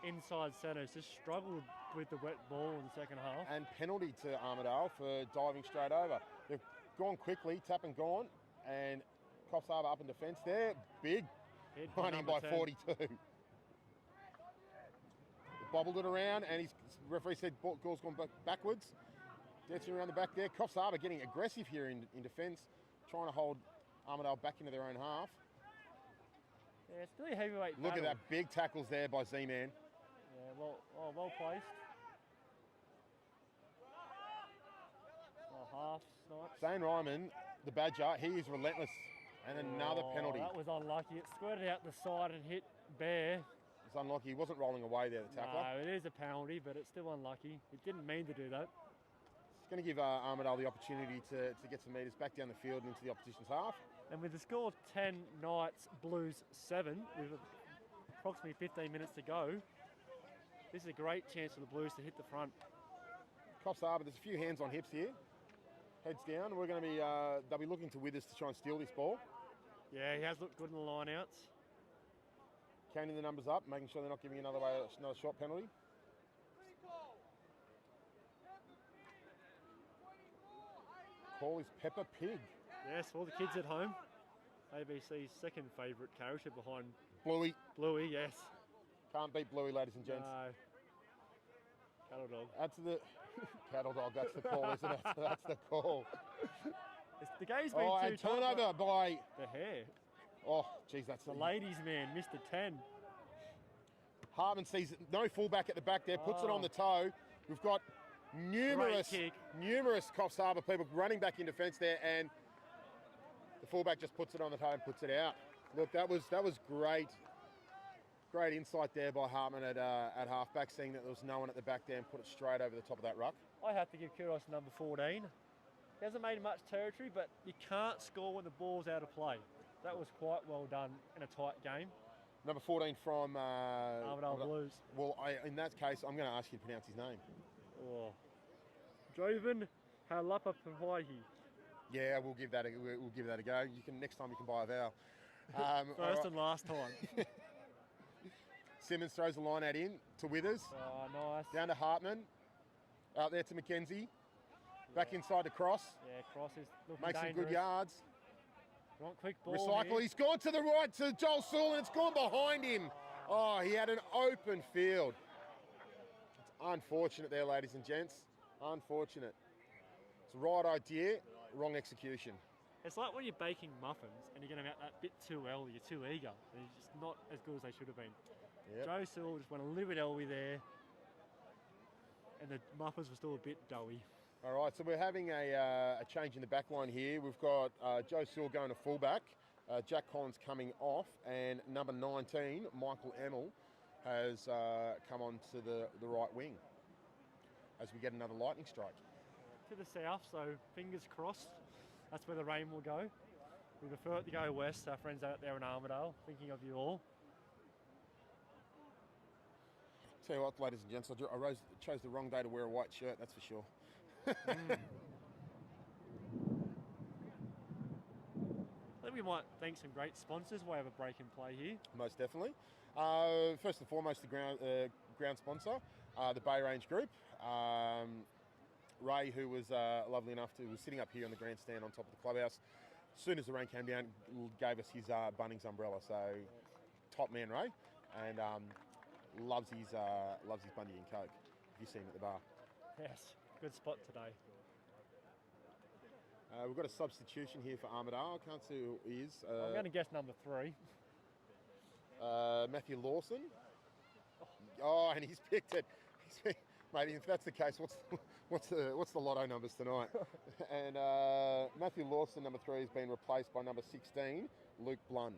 inside centre's just struggled with the wet ball in the second half. And penalty to Armidale for diving straight over. They've gone quickly, tap and gone, and Coffs Harbour up in defence there. Big running by 10. 42. Bobbled it around, and his referee said ball's gone backwards. Dancing around the back there. Coffs Harbour getting aggressive here in defence, trying to hold Armidale back into their own half. Yeah, it's really heavyweight Look battle. at that, big tackles there by Z-Man. Yeah, well placed. Half snipes. Zane Ryman, the Badger, he is relentless. And another penalty. That was unlucky. It squirted out the side and hit Bear. It's unlucky. He wasn't rolling away there, the tackler. No, it is a penalty, but it's still unlucky. It didn't mean to do that. It's going to give Armidale the opportunity to get some metres back down the field and into the opposition's half. And with the score 10 Knights, Blues 7, with approximately 15 minutes to go, this is a great chance for the Blues to hit the front. Coffs Harbour, there's a few hands on hips here. Heads down. We're going to be, they'll be looking to Withers to try and steal this ball. Yeah, he has looked good in the line-outs. Counting the numbers up, making sure they're not giving another shot penalty. Call is Peppa Pig. Yes, for all the kids at home. ABC's second favourite character behind Bluey. Bluey, yes. Can't beat Bluey, ladies and gents. No. Cattle dog. That's the cattle dog. That's the call, isn't it? That's the call. The game's been too and turnover by the hair. Oh, geez, that's the ladies' man, Mr. 10. Hartman sees no fullback at the back there, puts it on the toe. We've got numerous Coffs Harbour people running back in defence there, and the fullback just puts it on the toe and puts it out. Look, that was great Great insight there by Hartman at halfback, seeing that there was no one at the back there and put it straight over the top of that ruck. I have to give kudos to number 14. He hasn't made much territory, but you can't score when the ball's out of play. That was quite well done in a tight game. Number 14 from... Armidale Blues. Well, in that case, I'm going to ask you to pronounce his name. Oh. Jovan Halapapawaihi. Yeah, we'll give that a go. Next time you can buy a vowel. First and last time. Simmons throws the line out in to Withers. Oh, nice. Down to Hartman. Out there to Mackenzie. Back inside to Cross. Yeah, Cross is looking Makes dangerous. some good yards. Want quick ball Recycle. here. He's gone to the right to Joel Sewell and it's gone behind him. Oh, he had an open field. It's unfortunate there, ladies and gents. Unfortunate. It's the right idea, wrong execution. It's like when you're baking muffins and you're going to make that bit too early, you're too eager. They're just not as good as they should have been. Yep. Joe Sewell just went a little bit early there and the muffins were still a bit doughy. All right, so we're having a change in the back line here. We've got Joe Sewell going to fullback, Jack Collins coming off, and number 19, Michael Emmel, has come on to the right wing as we get another lightning strike. To the south, so fingers crossed. That's where the rain will go. We prefer it to go west, our friends out there in Armidale, thinking of you all. Tell you what, ladies and gents, I chose the wrong day to wear a white shirt, that's for sure. I think we might thank some great sponsors while we have a break in play here. Most definitely. First and foremost, the ground sponsor, the Bay Range Group. Ray, who was lovely enough to, was sitting up here on the grandstand on top of the clubhouse. As soon as the rain came down, gave us his Bunnings umbrella. So, top man, Ray, and loves his Bundy and Coke. Have you seen him at the bar? Yes, good spot today. We've got a substitution here for Armidale. I can't see who it is. I'm going to guess number 3. Matthew Lawson. Oh, and he's picked it. Mate, if that's the case, what's the lotto numbers tonight? And Matthew Lawson, number 3, has been replaced by number 16, Luke Blund.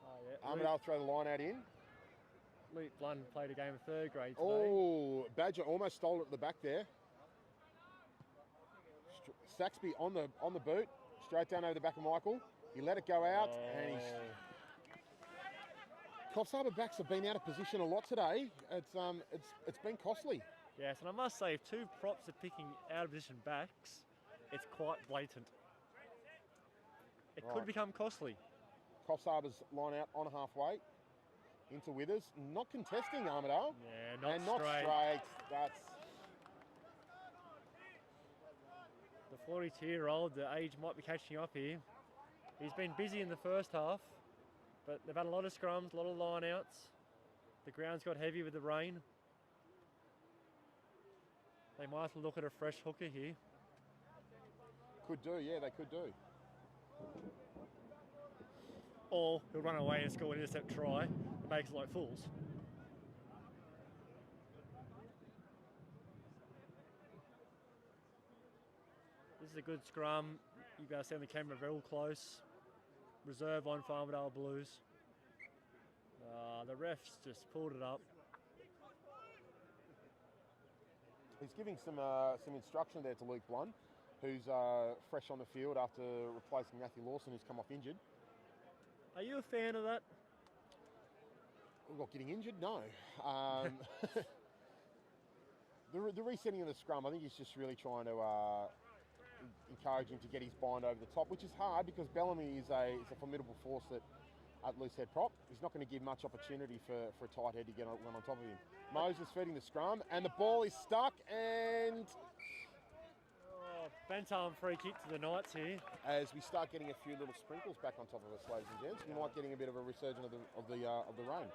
Oh, yeah. Armidale throw the line out in. Luke Blund played a game of 3rd grade today. Oh, Badger almost stole it at the back there. Saxby on the boot, straight down over the back of Michael. He let it go out, and he's... Coffs Harbour backs have been out of position a lot today. It's been costly. Yes, and I must say, if 2 props are picking out of position backs, it's quite blatant. It could become costly. Coffs Harbour's line out on halfway into Withers, not contesting Armidale. Yeah, not and straight. Not straight. That's... The 42-year-old, the age might be catching up here. He's been busy in the first half, but they've had a lot of scrums, a lot of line-outs. The ground's got heavy with the rain. They might have to look at a fresh hooker here. Could do, yeah, they could do. Or he'll run away and score an intercept try and make us like fools. This is a good scrum. You guys see on the camera real close. Reserve on for Armidale Blues. The refs just pulled it up. He's giving some instruction there to Luke Blund, who's fresh on the field after replacing Matthew Lawson, who's come off injured. Are you a fan of that? What, getting injured? No. The resetting of the scrum, I think he's just really trying to encourage him to get his bind over the top, which is hard because Bellamy is a formidable force at loose head prop. He's not going to give much opportunity for a tight head to get one on top of him. Moses feeding the scrum, and the ball is stuck, and... Bentham free kick to the Knights here. As we start getting a few little sprinkles back on top of us, ladies and gents, we might getting a bit of a resurgence of the rain.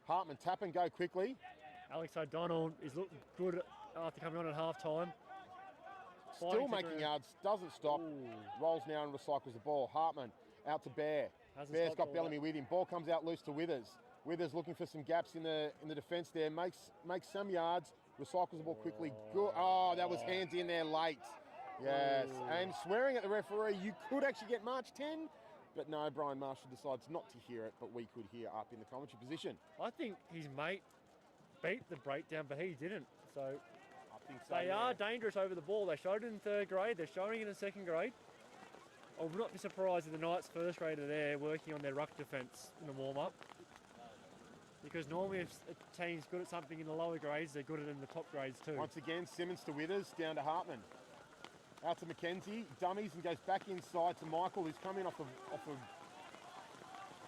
Hartman tap and go quickly. Alex O'Donnell is looking good after coming on at half-time. Still making yards, doesn't stop. Ooh. Rolls now and recycles the ball. Hartman out to Bear. Bear's got Bellamy with him. Ball comes out loose to Withers. Withers looking for some gaps in the defence there. Makes some yards. Recycles the ball quickly. Good. Oh, that was hands in there late. Yes. Ooh. And swearing at the referee. You could actually get March 10. But no, Brian Marshall decides not to hear it, but we could hear up in the commentary position. I think his mate beat the breakdown, but he didn't. So I think so, they yeah. are dangerous over the ball. They showed it in third grade. They're showing it in second grade. I would not be surprised if the Knights first grader there working on their ruck defence in the warm-up. Because normally if a team's good at something in the lower grades, they're good at it in the top grades too. Once again, Simmons to Withers, down to Hartman. Out to McKenzie, dummies and goes back inside to Michael, who's coming off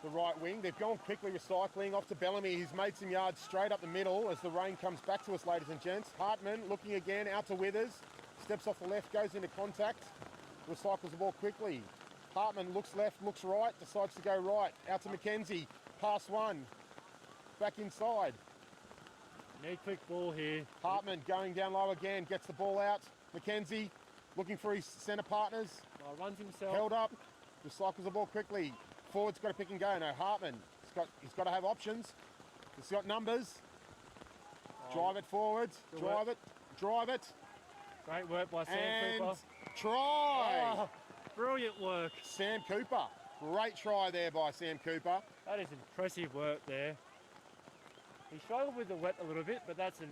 the right wing. They've gone quickly recycling off to Bellamy. He's made some yards straight up the middle as the rain comes back to us, ladies and gents. Hartman looking again, out to Withers. Steps off the left, goes into contact. Recycles the ball quickly. Hartman looks left, looks right, decides to go right. Out to McKenzie, pass one. Back inside. Need quick ball here. Hartman going down low again, gets the ball out. McKenzie looking for his centre partners. Runs himself. Held up, recycles the ball quickly. Forward's got to pick and go. No, Hartman, he's got to have options. He's got numbers. Drive it forwards. Drive it. Great work by Sam And Cooper. try. Oh, brilliant work. Sam Cooper. Great try there by Sam Cooper. That is impressive work there. He struggled with the wet a little bit, but that's a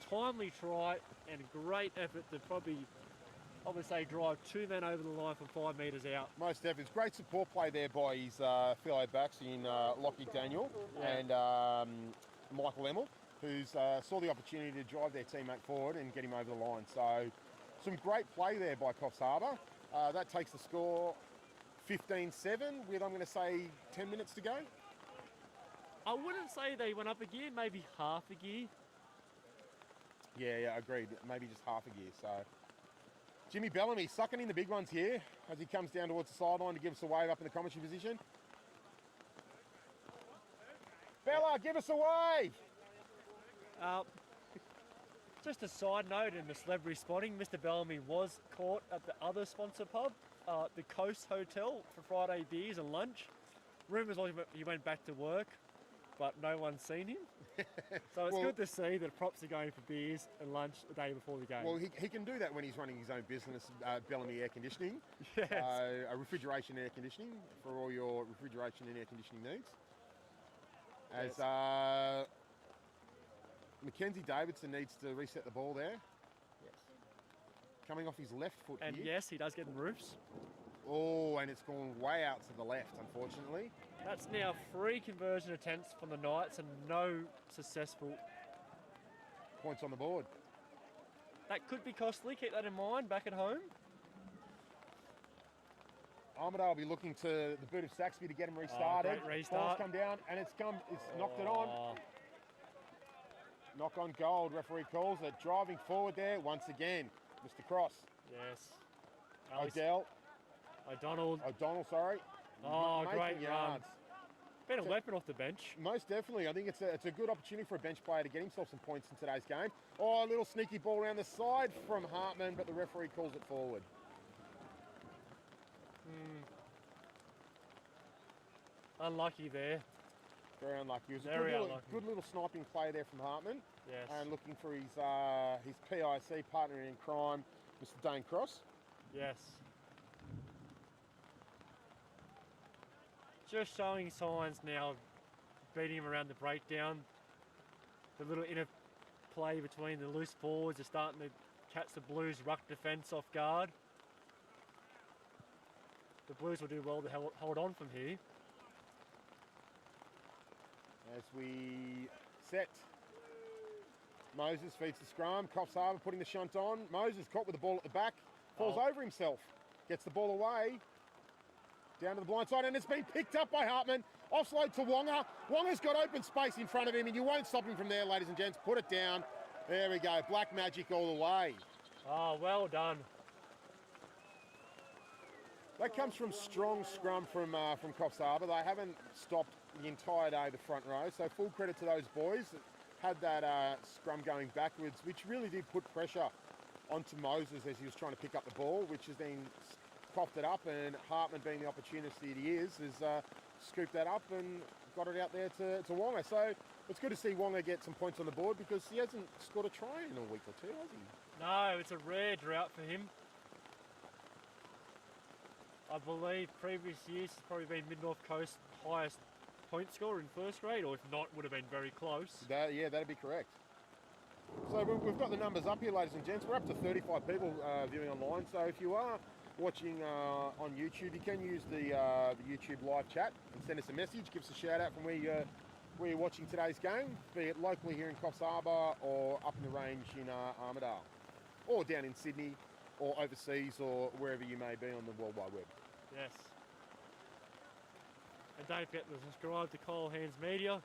timely try and a great effort to probably, I would say, drive two men over the line from 5 metres out. Most definitely. It's great support play there by his fellow backs in Lockie Daniel and Michael Emmel, who saw the opportunity to drive their teammate forward and get him over the line. So some great play there by Coffs Harbour. That takes the score 15-7 with, I'm going to say, 10 minutes to go. I wouldn't say they went up a gear, maybe half a gear. Yeah, agreed. Maybe just half a gear. So Jimmy Bellamy sucking in the big ones here as he comes down towards the sideline to give us a wave up in the commentary position. Bella, give us a wave! Just a side note in the celebrity spotting, Mr. Bellamy was caught at the other sponsor pub, the Coast Hotel, for Friday beers and lunch. Rumours was he went back to work, but no one's seen him. So it's good to see that props are going for beers and lunch the day before the game. Well, he can do that when he's running his own business, Bellamy Air Conditioning. Yes. A refrigeration air conditioning for all your refrigeration and air conditioning needs. As Mackenzie Davidson needs to reset the ball there. Yes. Coming off his left foot And here. yes, he does get in roofs. Oh, and it's gone way out to the left, unfortunately. That's now 3 conversion attempts from the Knights and no successful. Points on the board. That could be costly, keep that in mind back at home. Armidale will be looking to the boot of Saxby to get him restarted. Great restart. Ball's come down and it's knocked it on. Knock on gold, referee calls it. Driving forward there once again, Mr. Cross. Yes. O'Donnell, sorry. Oh, Making great run. yards. Been a weapon off the bench. Most definitely. I think it's a good opportunity for a bench player to get himself some points in today's game. Oh, a little sneaky ball around the side from Hartman, but the referee calls it forward. Unlucky there. Very unlucky. It was Very a unlucky. good little sniping play there from Hartman. Yes. And looking for his PIC partner in crime, Mr. Dane Cross. Yes. Just showing signs now, beating him around the breakdown. The little interplay between the loose forwards are starting to catch the Blues' ruck defence off guard. The Blues will do well to hold on from here. As we set, Moses feeds the scrum. Coffs Harbour putting the shunt on. Moses caught with the ball at the back, falls over himself, gets the ball away, down to the blind side, and it's been picked up by Hartman. Offload to Wonga. Wonga's got open space in front of him, and you won't stop him from there, ladies and gents. Put it down. There we go. Black magic all the way. Oh, well done. That comes from strong scrum from Coffs Harbour. They haven't stopped the entire day, the front row. So full credit to those boys that had that scrum going backwards, which really did put pressure onto Moses as he was trying to pick up the ball, which has then coughed it up, and Hartman, being the opportunist that he is, has scooped that up and got it out there to Wonga. So it's good to see Wonga get some points on the board because he hasn't scored a try in a week or two, has he? No, it's a rare drought for him. I believe previous years it's probably been Mid-North Coast highest point scorer in first grade, or if not, would have been very close. Yeah, that'd be correct. So we've got the numbers up here, ladies and gents. We're up to 35 people viewing online. So if you are watching on YouTube, you can use the YouTube live chat and send us a message. Give us a shout out from where you're watching today's game, be it locally here in Coffs Harbour or up in the range in Armidale, or down in Sydney, or overseas, or wherever you may be on the World Wide Web. Yes. And don't forget to subscribe to Kyle Hands Media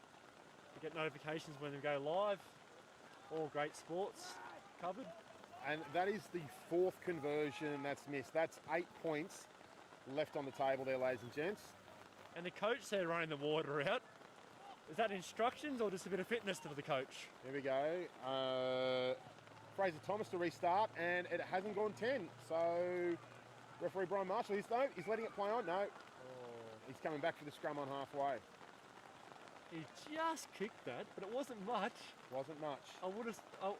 to get notifications when we go live. All great sports covered. And that is the fourth conversion that's missed. That's 8 points left on the table there, ladies and gents. And the coach said running the water out. Is that instructions or just a bit of fitness for the coach? Here we go. Fraser Thomas to restart, and it hasn't gone 10. So referee Brian Marshall, he's letting it play on. No, he's coming back for the scrum on halfway. He just kicked that, but it wasn't much. Wasn't much. I would have. Oh,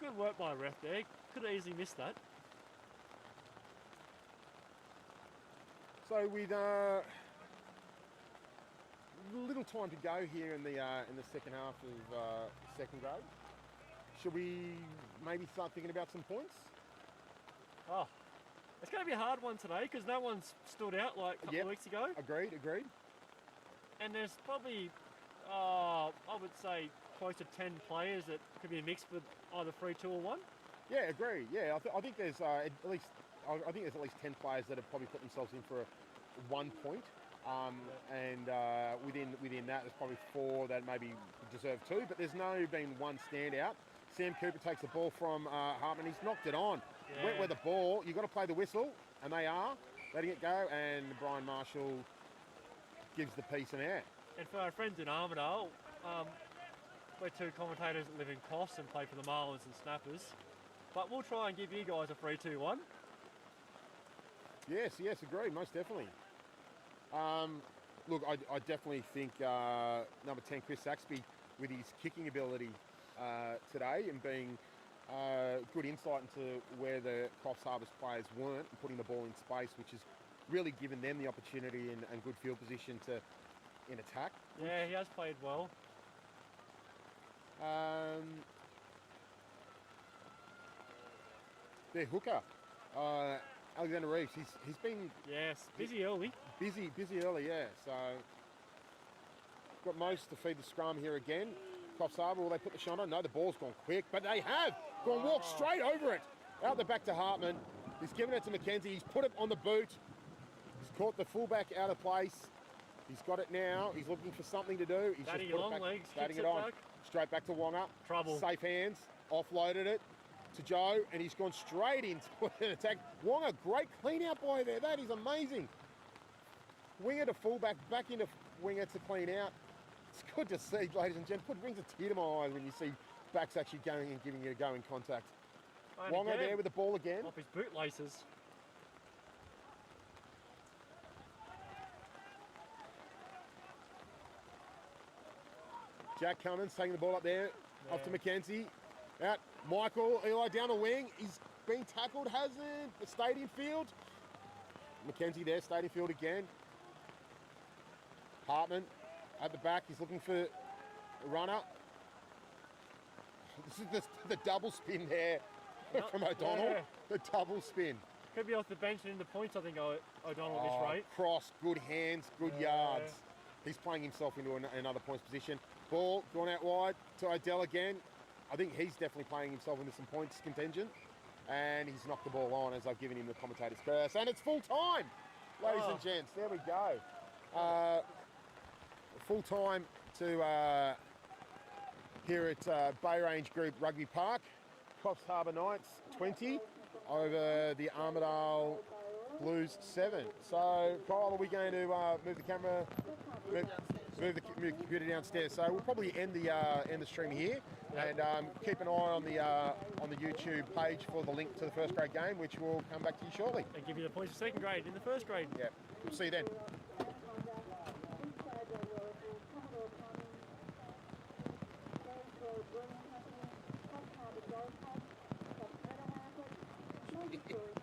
good work by ref there. Could have easily missed that. So with little time to go here in the second half of second grade, should we maybe start thinking about some points? Oh, it's going to be a hard one today because no one's stood out like a couple of weeks ago. Agreed. And there's probably, I would say, close to 10 players that could be a mix with either 3, 2 or 1. Yeah, agree. Yeah, I think there's at least 10 players that have probably put themselves in for 1 point. And within that, there's probably 4 that maybe deserve 2, but there's no been one standout. Sam Cooper takes the ball from Hartman. He's knocked it on. Yeah. Went with the ball. You've got to play the whistle, and they are letting it go. And Brian Marshall gives the piece an air. And for our friends in Armidale, we're 2 commentators that live in Coffs and play for the Marlins and Snappers. But we'll try and give you guys a 3-2-1. Yes, agreed, most definitely. Look, I definitely think number 10, Chris Saxby, with his kicking ability today and being good insight into where the Coffs Harbour players weren't and putting the ball in space, which has really given them the opportunity and good field position in attack. Yeah, he has played well. Their hooker, Alexander Reeves, he's been busy early. Busy early, yeah. So got most to feed the scrum here again. Coffs Harbour, will they put the shot on? No, the ball's gone quick, but they have gone walk straight over it. Out the back to Hartman. He's given it to McKenzie. He's put it on the boot. He's caught the fullback out of place. He's got it now. He's looking for something to do. He's batting just put long it back, legs, batting it on. Back. Straight back to Wonga. Trouble. Safe hands. Offloaded it to Joe, and he's gone straight into an attack. Wonga, great clean out by there. That is amazing. Winger to fullback, back into winger to clean out. It's good to see, ladies and gents. Brings a tear to my eyes when you see backs actually going and giving you a go in contact. And Wonga again, there with the ball again. off his boot laces. Jack Cummins taking the ball up there, off to McKenzie. Out, Michael, Eli down the wing. He's been tackled, hasn't? The stadium field. McKenzie there, stadium field again. Hartman at the back, he's looking for a runner. This is the double spin there from O'Donnell. Yeah. The double spin. Could be off the bench and in the points, I think, O'Donnell at this rate. Cross, good hands, good yards. He's playing himself into another points position. Ball gone out wide to Odell again. I think he's definitely playing himself into some points contingent. And he's knocked the ball on as I've given him the commentator's curse. And it's full time, ladies and gents. There we go. Full time to here at Bay Range Group Rugby Park. Coffs Harbour Knights 20 over the Armidale Blues 7. So, Kyle, are we going to move the camera, move the computer downstairs? So we'll probably end the stream here, and keep an eye on the YouTube page for the link to the first grade game, which will come back to you shortly. And give you the points for second grade in the first grade. Yeah, we'll see you then. Thank you.